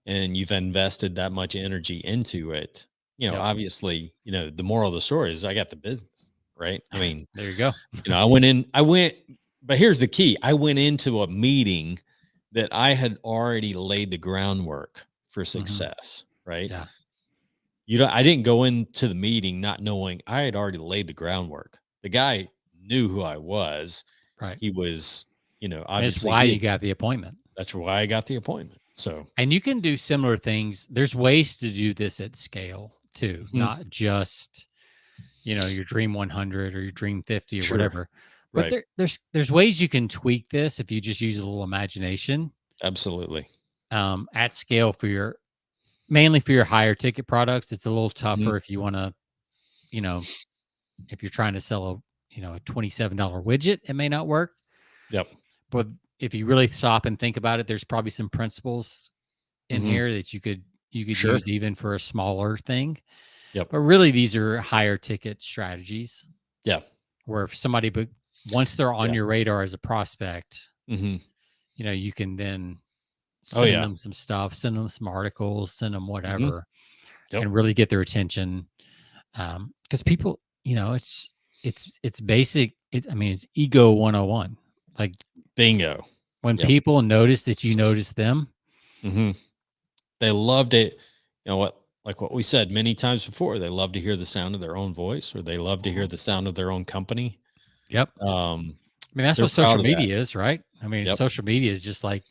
and you've invested that much energy into it, obviously, the moral of the story is I got the business, right? I mean, there you go. But here's the key. I went into a meeting that I had already laid the groundwork for success, right? Yeah. I didn't go into the meeting not knowing. I had already laid the groundwork. The guy knew who I was. Right. He was, obviously. That's why you got the appointment. That's why I got the appointment. So, and you can do similar things. There's ways to do this at scale too, not just, your dream 100 or your dream 50 or whatever. But there's ways you can tweak this if you just use a little imagination. Absolutely. At scale mainly for your higher ticket products. It's a little tougher if you want to, if you're trying to sell a $27 widget, it may not work. Yep. But if you really stop and think about it, there's probably some principles in here that you could use even for a smaller thing. Yep. But really, these are higher ticket strategies. Yeah. Where if somebody, once they're on your radar as a prospect, you can then send them some stuff, send them some articles, send them whatever, and really get their attention. Because people, it's basic. It's ego 101. Like bingo. When people notice that you notice them, they loved it. Like what we said many times before, they love to hear the sound of their own voice, or they love to hear the sound of their own company. Yep. That's what social media is, right? Social media is just like,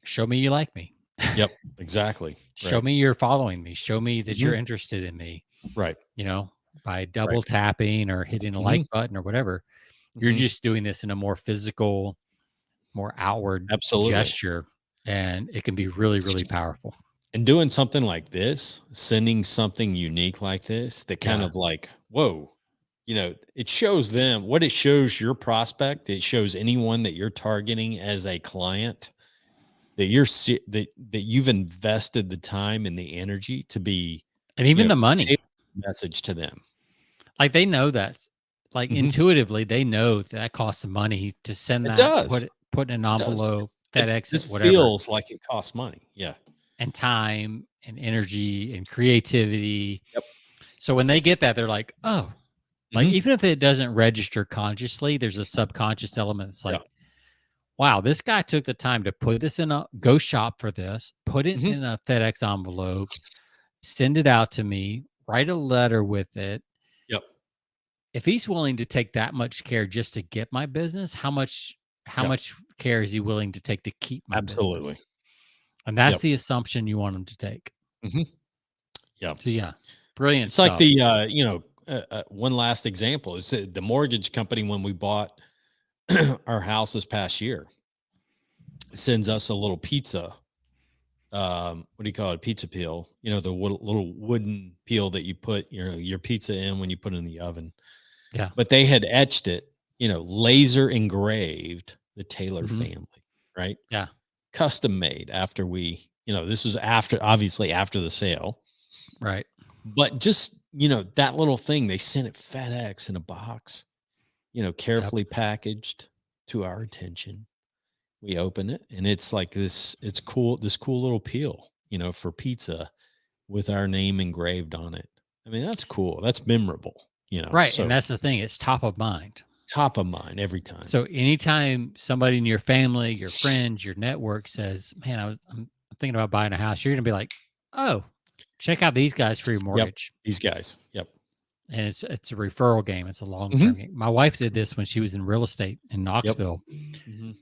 show me you like me. Yep, exactly. Show me you're following me. Show me that you're interested in me. Right. By double tapping or hitting a like button or whatever. You're just doing this in a more physical, more outward gesture. And it can be really, really powerful. And doing something like this, sending something unique like this, that kind of like, whoa, it shows them what it shows your prospect. It shows anyone that you're targeting as a client that you've invested the time and the energy to be, and even the money message to them. Like they know that, like intuitively, they know that costs some money to send that. Does. Put in an envelope, FedEx, this whatever. Feels like it costs money. Yeah. And time and energy and creativity. Yep. So when they get that, they're like, oh, like even if it doesn't register consciously, there's a subconscious element. It's like, wow, this guy took the time to put this go shop for this, put it in a FedEx envelope, send it out to me, write a letter with it. Yep. If he's willing to take that much care just to get my business, how much care is he willing to take to keep my business? And that's the assumption you want him to take. Yeah. So brilliant. It's stuff. Like the one last example is the mortgage company when we bought our house this past year sends us a little pizza. What do you call it? Pizza peel. The little wooden peel that you put your pizza in when you put it in the oven. Yeah. But they had etched it, laser engraved the Taylor family, right? Yeah. Custom made after we, this was obviously after the sale. Right. But just, that little thing, they sent it FedEx in a box, carefully packaged to our attention. We open it and it's like this cool little peel, for pizza with our name engraved on it. That's cool. That's memorable, Right. So, and that's the thing. It's top of mind. Top of mind every time. So anytime somebody in your family, your friends, your network says, man, I'm thinking about buying a house, you're going to be like, oh, check out these guys for your mortgage. Yep. These guys. Yep. and it's a referral game. It's a long-term game. My wife did this when she was in real estate in Knoxville.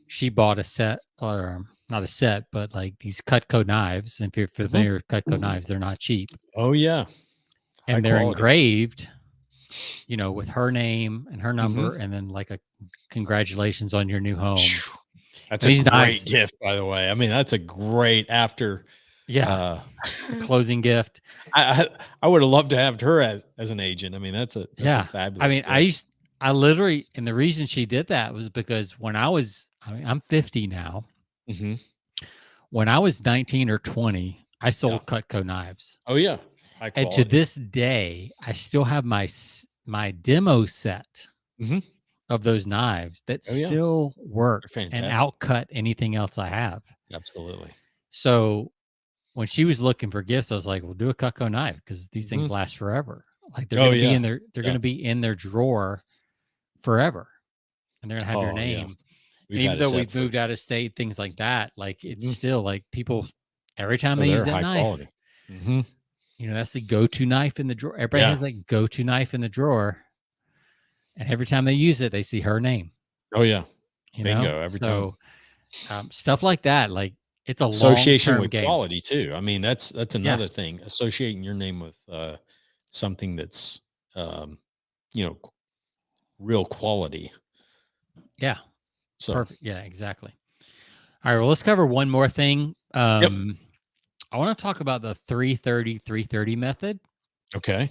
She bought a set, or not a set, but like these Cutco knives. And if you're familiar with Cutco knives, they're not cheap. Oh yeah, and they're engraved, with her name and her number, and then like a congratulations on your new home. That's a great gift, by the way. I mean, that's a great after. Closing gift. I would have loved to have her as an agent. I mean, that's a fabulous. I mean, gift. I literally, and the reason she did that was because when I'm 50 now. When I was 19 or 20, I sold Cutco knives. Oh yeah. And to this day, I still have my demo set of those knives that still work and outcut anything else I have. Absolutely. So when she was looking for gifts, I was like, "Well, do a Cutco knife because these things last forever. Like they're going to be in their going to be in their drawer forever, and they're going to have your name." Yeah. Even though we've moved out of state, things like that, like it's still like people every time they use that knife. That's the go-to knife in the drawer. Everybody has like go-to knife in the drawer, and every time they use it, they see her name. Oh yeah, bingo every time. Stuff like that, like. It's a association with game. Quality too. I mean, that's another thing. Associating your name with something that's real quality. Yeah. So perfect. Yeah, exactly. All right. Well, let's cover one more thing. I want to talk about the 330 method. Okay.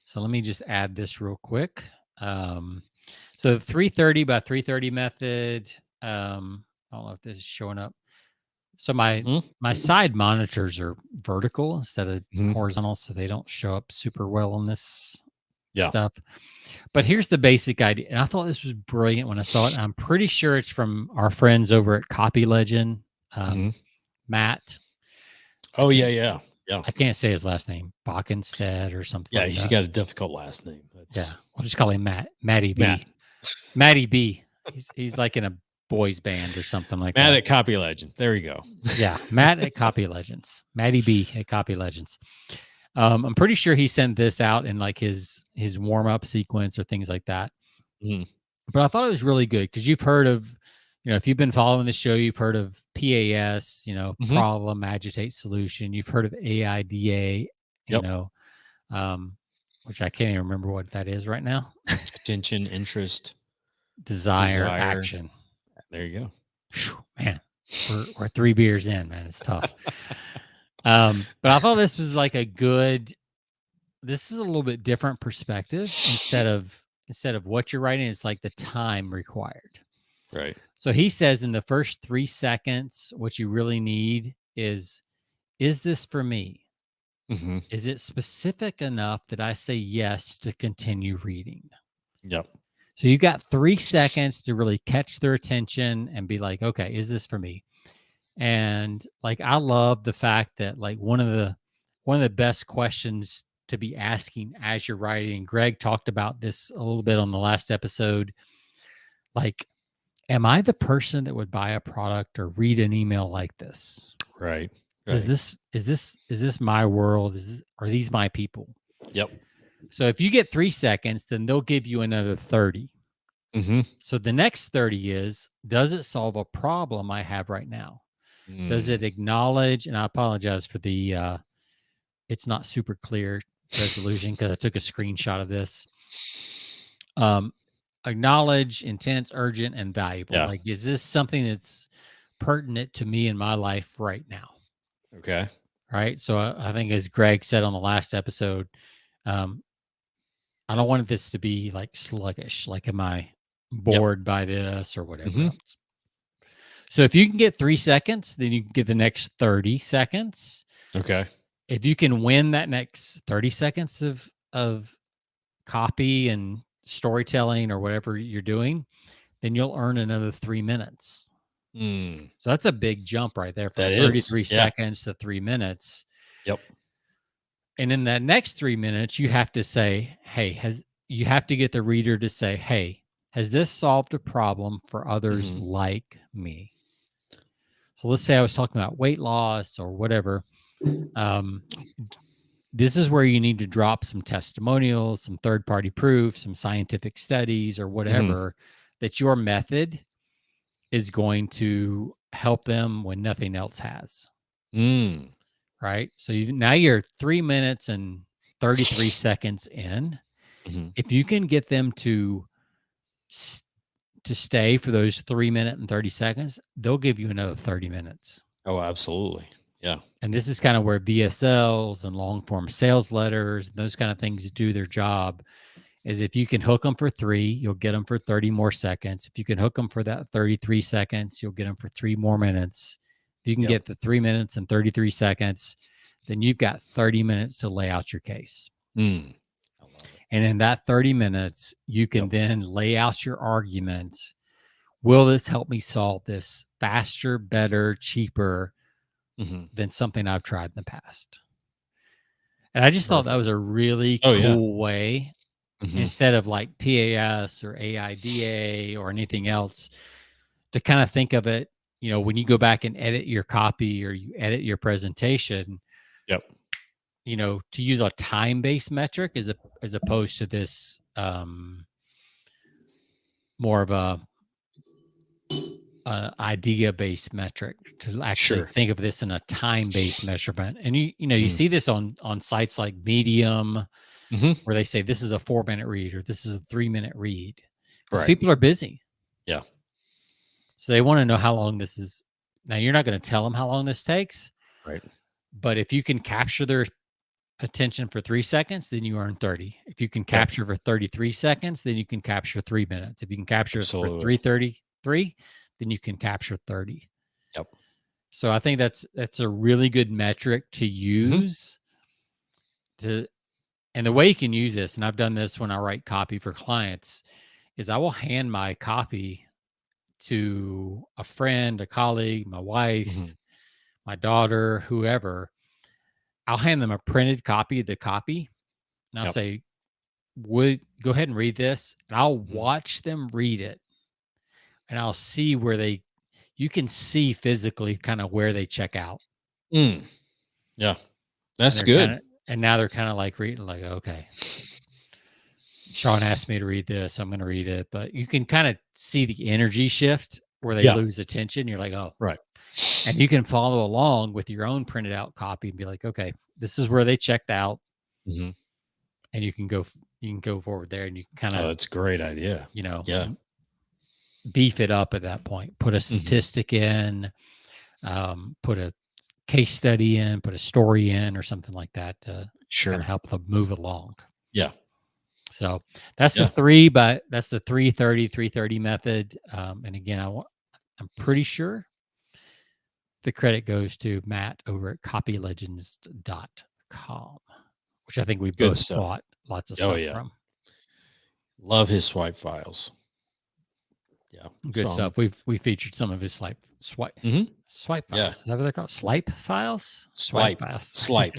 So let me just add this real quick. So the 330 by 330 method. I don't know if this is showing up. So my side monitors are vertical instead of horizontal, so they don't show up super well on this stuff. But here's the basic idea, and I thought this was brilliant when I saw it. I'm pretty sure it's from our friends over at Copy Legend, Matt. Oh yeah. I can't say his last name, Bockenstead or something. Yeah, he's got a difficult last name. We'll just call him Matty B. Matty B. He's like in a boys band or something like that. Matt at Copy Legend. There you go. Yeah, Matt at Copy Legends. Matty B at Copy Legends. I'm pretty sure he sent this out in like his warm-up sequence or things like that. But I thought it was really good because you've heard of, if you've been following the show, you've heard of PAS, problem, agitate, solution. You've heard of AIDA, which I can't even remember what that is right now. Attention, interest, desire, action. There you go. Whew, man, we're 3 beers in, man. It's tough. But I thought this was like this is a little bit different perspective instead of what you're writing. It's like the time required. Right. So he says in the first 3 seconds, what you really need is this for me? Is it specific enough that I say yes to continue reading? Yep. So you got 3 seconds to really catch their attention and be like, okay, is this for me? And like, I love the fact that like one of the best questions to be asking as you're writing, Greg talked about this a little bit on the last episode. Like, am I the person that would buy a product or read an email like this? Right. Is this my world? Are these my people? Yep. So if you get 3 seconds, then they'll give you another 30. So the next 30 is, does it solve a problem I have right now? Does it acknowledge, and I apologize for the, it's not super clear resolution because I took a screenshot of this. Acknowledge, intense, urgent, and valuable. Yeah. Like, is this something that's pertinent to me in my life right now? Okay. Right. So I think as Greg said on the last episode, I don't want this to be like sluggish. Like, am I bored by this or whatever else? So if you can get 3 seconds, then you can get the next 30 seconds. Okay. If you can win that next 30 seconds of copy and storytelling or whatever you're doing, then you'll earn another 3 minutes. So that's a big jump right there from 33 seconds to 3 minutes. Yep. And in that next 3 minutes, you have to say, hey, you have to get the reader to say, hey, has this solved a problem for others like me? So let's say I was talking about weight loss or whatever. this is where you need to drop some testimonials, some third-party proof, some scientific studies or whatever, that your method is going to help them when nothing else has. Right? So now you're 3 minutes and 33 seconds in. If you can get them to stay for those 3 minutes and 30 seconds, they'll give you another 30 minutes. Oh, absolutely. Yeah. And this is kind of where VSLs and long form sales letters, those kind of things do their job. Is if you can hook them for 3, you'll get them for 30 more seconds. If you can hook them for that 33 seconds, you'll get them for 3 more minutes. If you can get the 3 minutes and 33 seconds, then you've got 30 minutes to lay out your case. And in that 30 minutes, you can then lay out your argument. Will this help me solve this faster, better, cheaper than something I've tried in the past? And I just thought that was a really cool way, instead of like PAS or AIDA or anything else, to kind of think of it, when you go back and edit your copy or you edit your presentation, to use a time-based metric as opposed to this more of a idea-based metric, to actually think of this in a time-based measurement. And you see this on sites like Medium, where they say this is a 4-minute read or this is a 3-minute read, because people are busy. So they want to know how long this is. Now, you're not going to tell them how long this takes, but if you can capture their attention for 3 seconds, then you earn 30. If you can capture for 33 seconds, then you can capture 3 minutes. If you can capture for 3:33, then you can capture 30. So I think that's a really good metric to use. And the way you can use this, and I've done this when I write copy for clients, is I will hand my copy to a friend, a colleague, my wife, my daughter, whoever. I'll hand them a printed copy of the copy, and I'll say, go ahead and read this, and I'll watch them read it, and I'll see where you can see physically kind of where they check out. Yeah, that's good. And now they're kind of like reading, like, okay, Sean asked me to read this, I'm going to read it. But you can kind of see the energy shift where they lose attention. You're like, oh, right. And you can follow along with your own printed out copy and be like, okay, this is where they checked out. And you can go forward there, and you can kind of, that's a great idea. Beef it up at that point. Put a statistic in, put a case study in, put a story in, or something like that to kind of help them move along. So that's the 3, but that's the 330 method. And again, I'm pretty sure the credit goes to Matt over at copylegends.com, which I think we both bought lots of stuff from. Love his swipe files. Good stuff. We featured some of his swipe files. Is that what they're called? Swipe files? Swipe files. Swipe.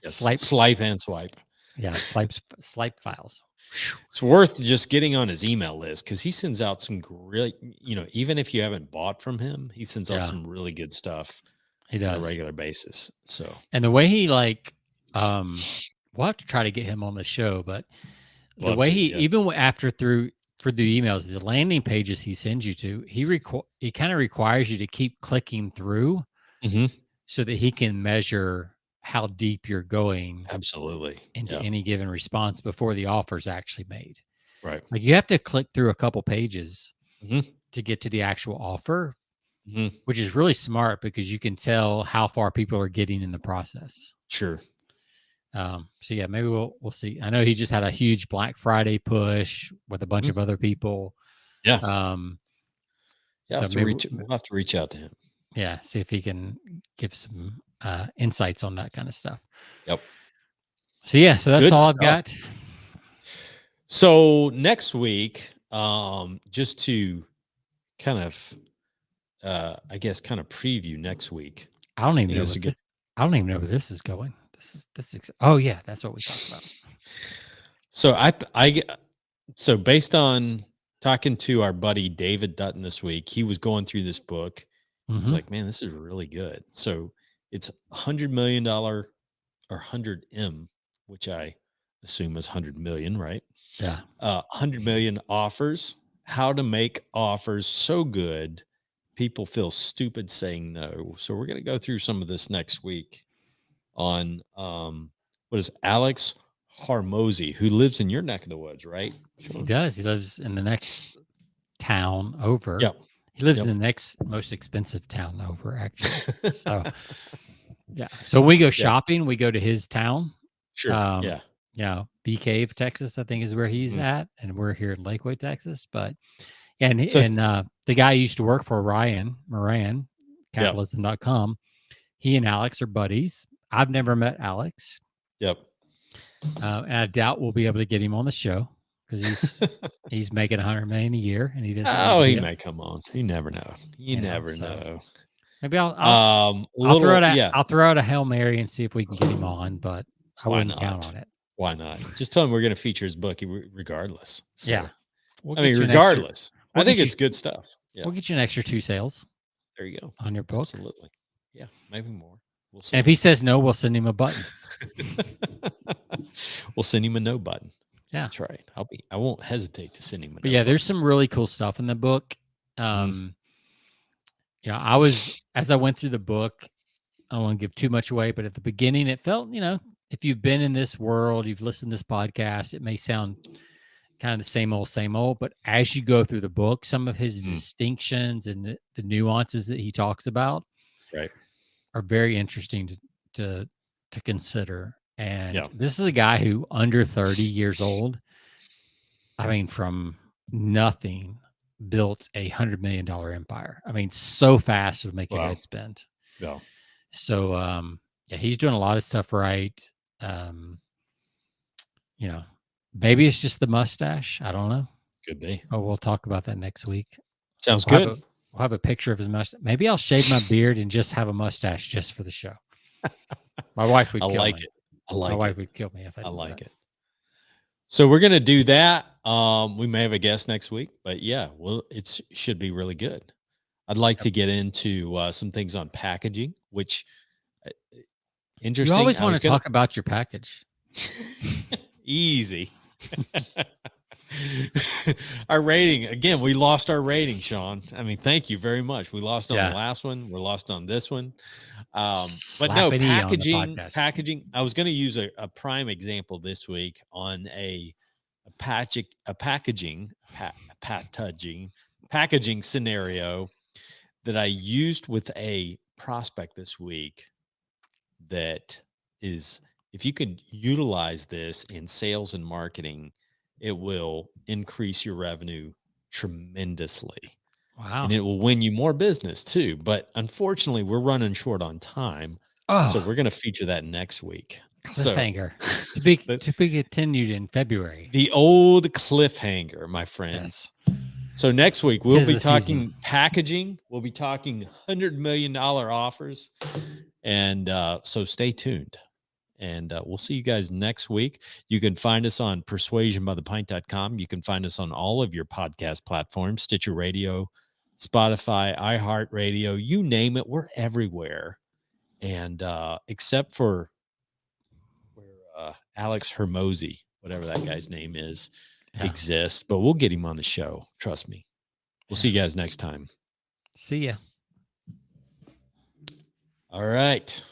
Yes. Swipe and swipe. Yeah, swipe files. It's worth just getting on his email list, because he sends out some great, even if you haven't bought from him, he sends out some really good stuff. He does on a regular basis. So, and the way he we'll have to try to get him on the show, but the way even after through the emails, the landing pages he sends you to, he kind of requires you to keep clicking through so that he can measure how deep you're going into any given response before the offer is actually made. Right. Like, you have to click through a couple pages to get to the actual offer, which is really smart, because you can tell how far people are getting in the process. Sure. So yeah, maybe we'll see. I know he just had a huge Black Friday push with a bunch of other people. So we'll have to reach out to him. Yeah, see if he can give some insights on that kind of stuff. Yep. So yeah, so that's all I've got. So next week, just to kind of, I guess, kind of preview next week. I don't even know where this is going. Oh yeah, that's what we talked about. So so based on talking to our buddy David Dutton this week, he was going through this book. He's like, man, this is really good. So it's $100 million or 100M, which I assume is 100 million, right? Yeah. 100 million offers, how to make offers so good people feel stupid saying no. So we're going to go through some of this next week on what is Alex Harmozy, who lives in your neck of the woods, right? He does. He lives in the next town over. Yep. He lives in the next most expensive town over, actually. So, yeah. So we go shopping. We go to his town. Sure. Bee Cave, Texas, I think is where he's at, and we're here in Lakeway, Texas. But the guy I used to work for, Ryan Moran, capitalism.com, he and Alex are buddies. I've never met Alex. Yep. And I doubt we'll be able to get him on the show because he's making $100 million a year, and he doesn't. Oh, he may come on. You never know. You never know. Maybe I'll throw out a Hail Mary and see if we can get him on, but I wouldn't count on it. Why not? Just tell him we're going to feature his book regardless. So, yeah. Regardless. I think it's good stuff. Yeah. We'll get you an extra 2 sales. There you go. On your book. Absolutely. Yeah. Maybe more. We'll see. And if he says no, we'll send him a button. We'll send him a no button. Yeah. That's right. I won't hesitate to send him a no button. There's some really cool stuff in the book. As I went through the book, I don't want to give too much away, but at the beginning it felt, if you've been in this world, you've listened to this podcast, it may sound kind of the same old, but as you go through the book, some of his distinctions and the nuances that he talks about are very interesting to consider. And this is a guy who under 30 years old, I mean, from nothing built $100 million empire. I mean, so fast to make your head spin. Yeah. So, he's doing a lot of stuff right. Maybe it's just the mustache. I don't know. Could be. Oh, we'll talk about that next week. Sounds good. We'll have a picture of his mustache. Maybe I'll shave my beard and just have a mustache just for the show. My wife would kill me. My wife would kill me if I did that. It. So we're going to do that. We may have a guest next week, but it should be really good. I'd like to get into some things on packaging, which interesting. You always want to talk about your package. Easy. Our rating, again, we lost our rating, Sean. I mean, thank you very much. We lost on the last one. We're lost on this one. But no, packaging. I was going to use a prime example this week on a packaging scenario that I used with a prospect this week. That is, if you could utilize this in sales and marketing, it will increase your revenue tremendously. Wow. And it will win you more business too. But unfortunately, we're running short on time. So we're going to feature that next week. Cliffhanger. To be continued in February. The old cliffhanger, my friends. Yes. So next week, we'll be talking packaging. We'll be talking $100 million offers. And so stay tuned. And we'll see you guys next week. You can find us on persuasionbythepint.com. You can find us on all of your podcast platforms, Stitcher Radio, Spotify, iHeartRadio, you name it. We're everywhere. And except for where Alex Hermosi, whatever that guy's name is, exists. But we'll get him on the show. Trust me. We'll see you guys next time. See ya. All right.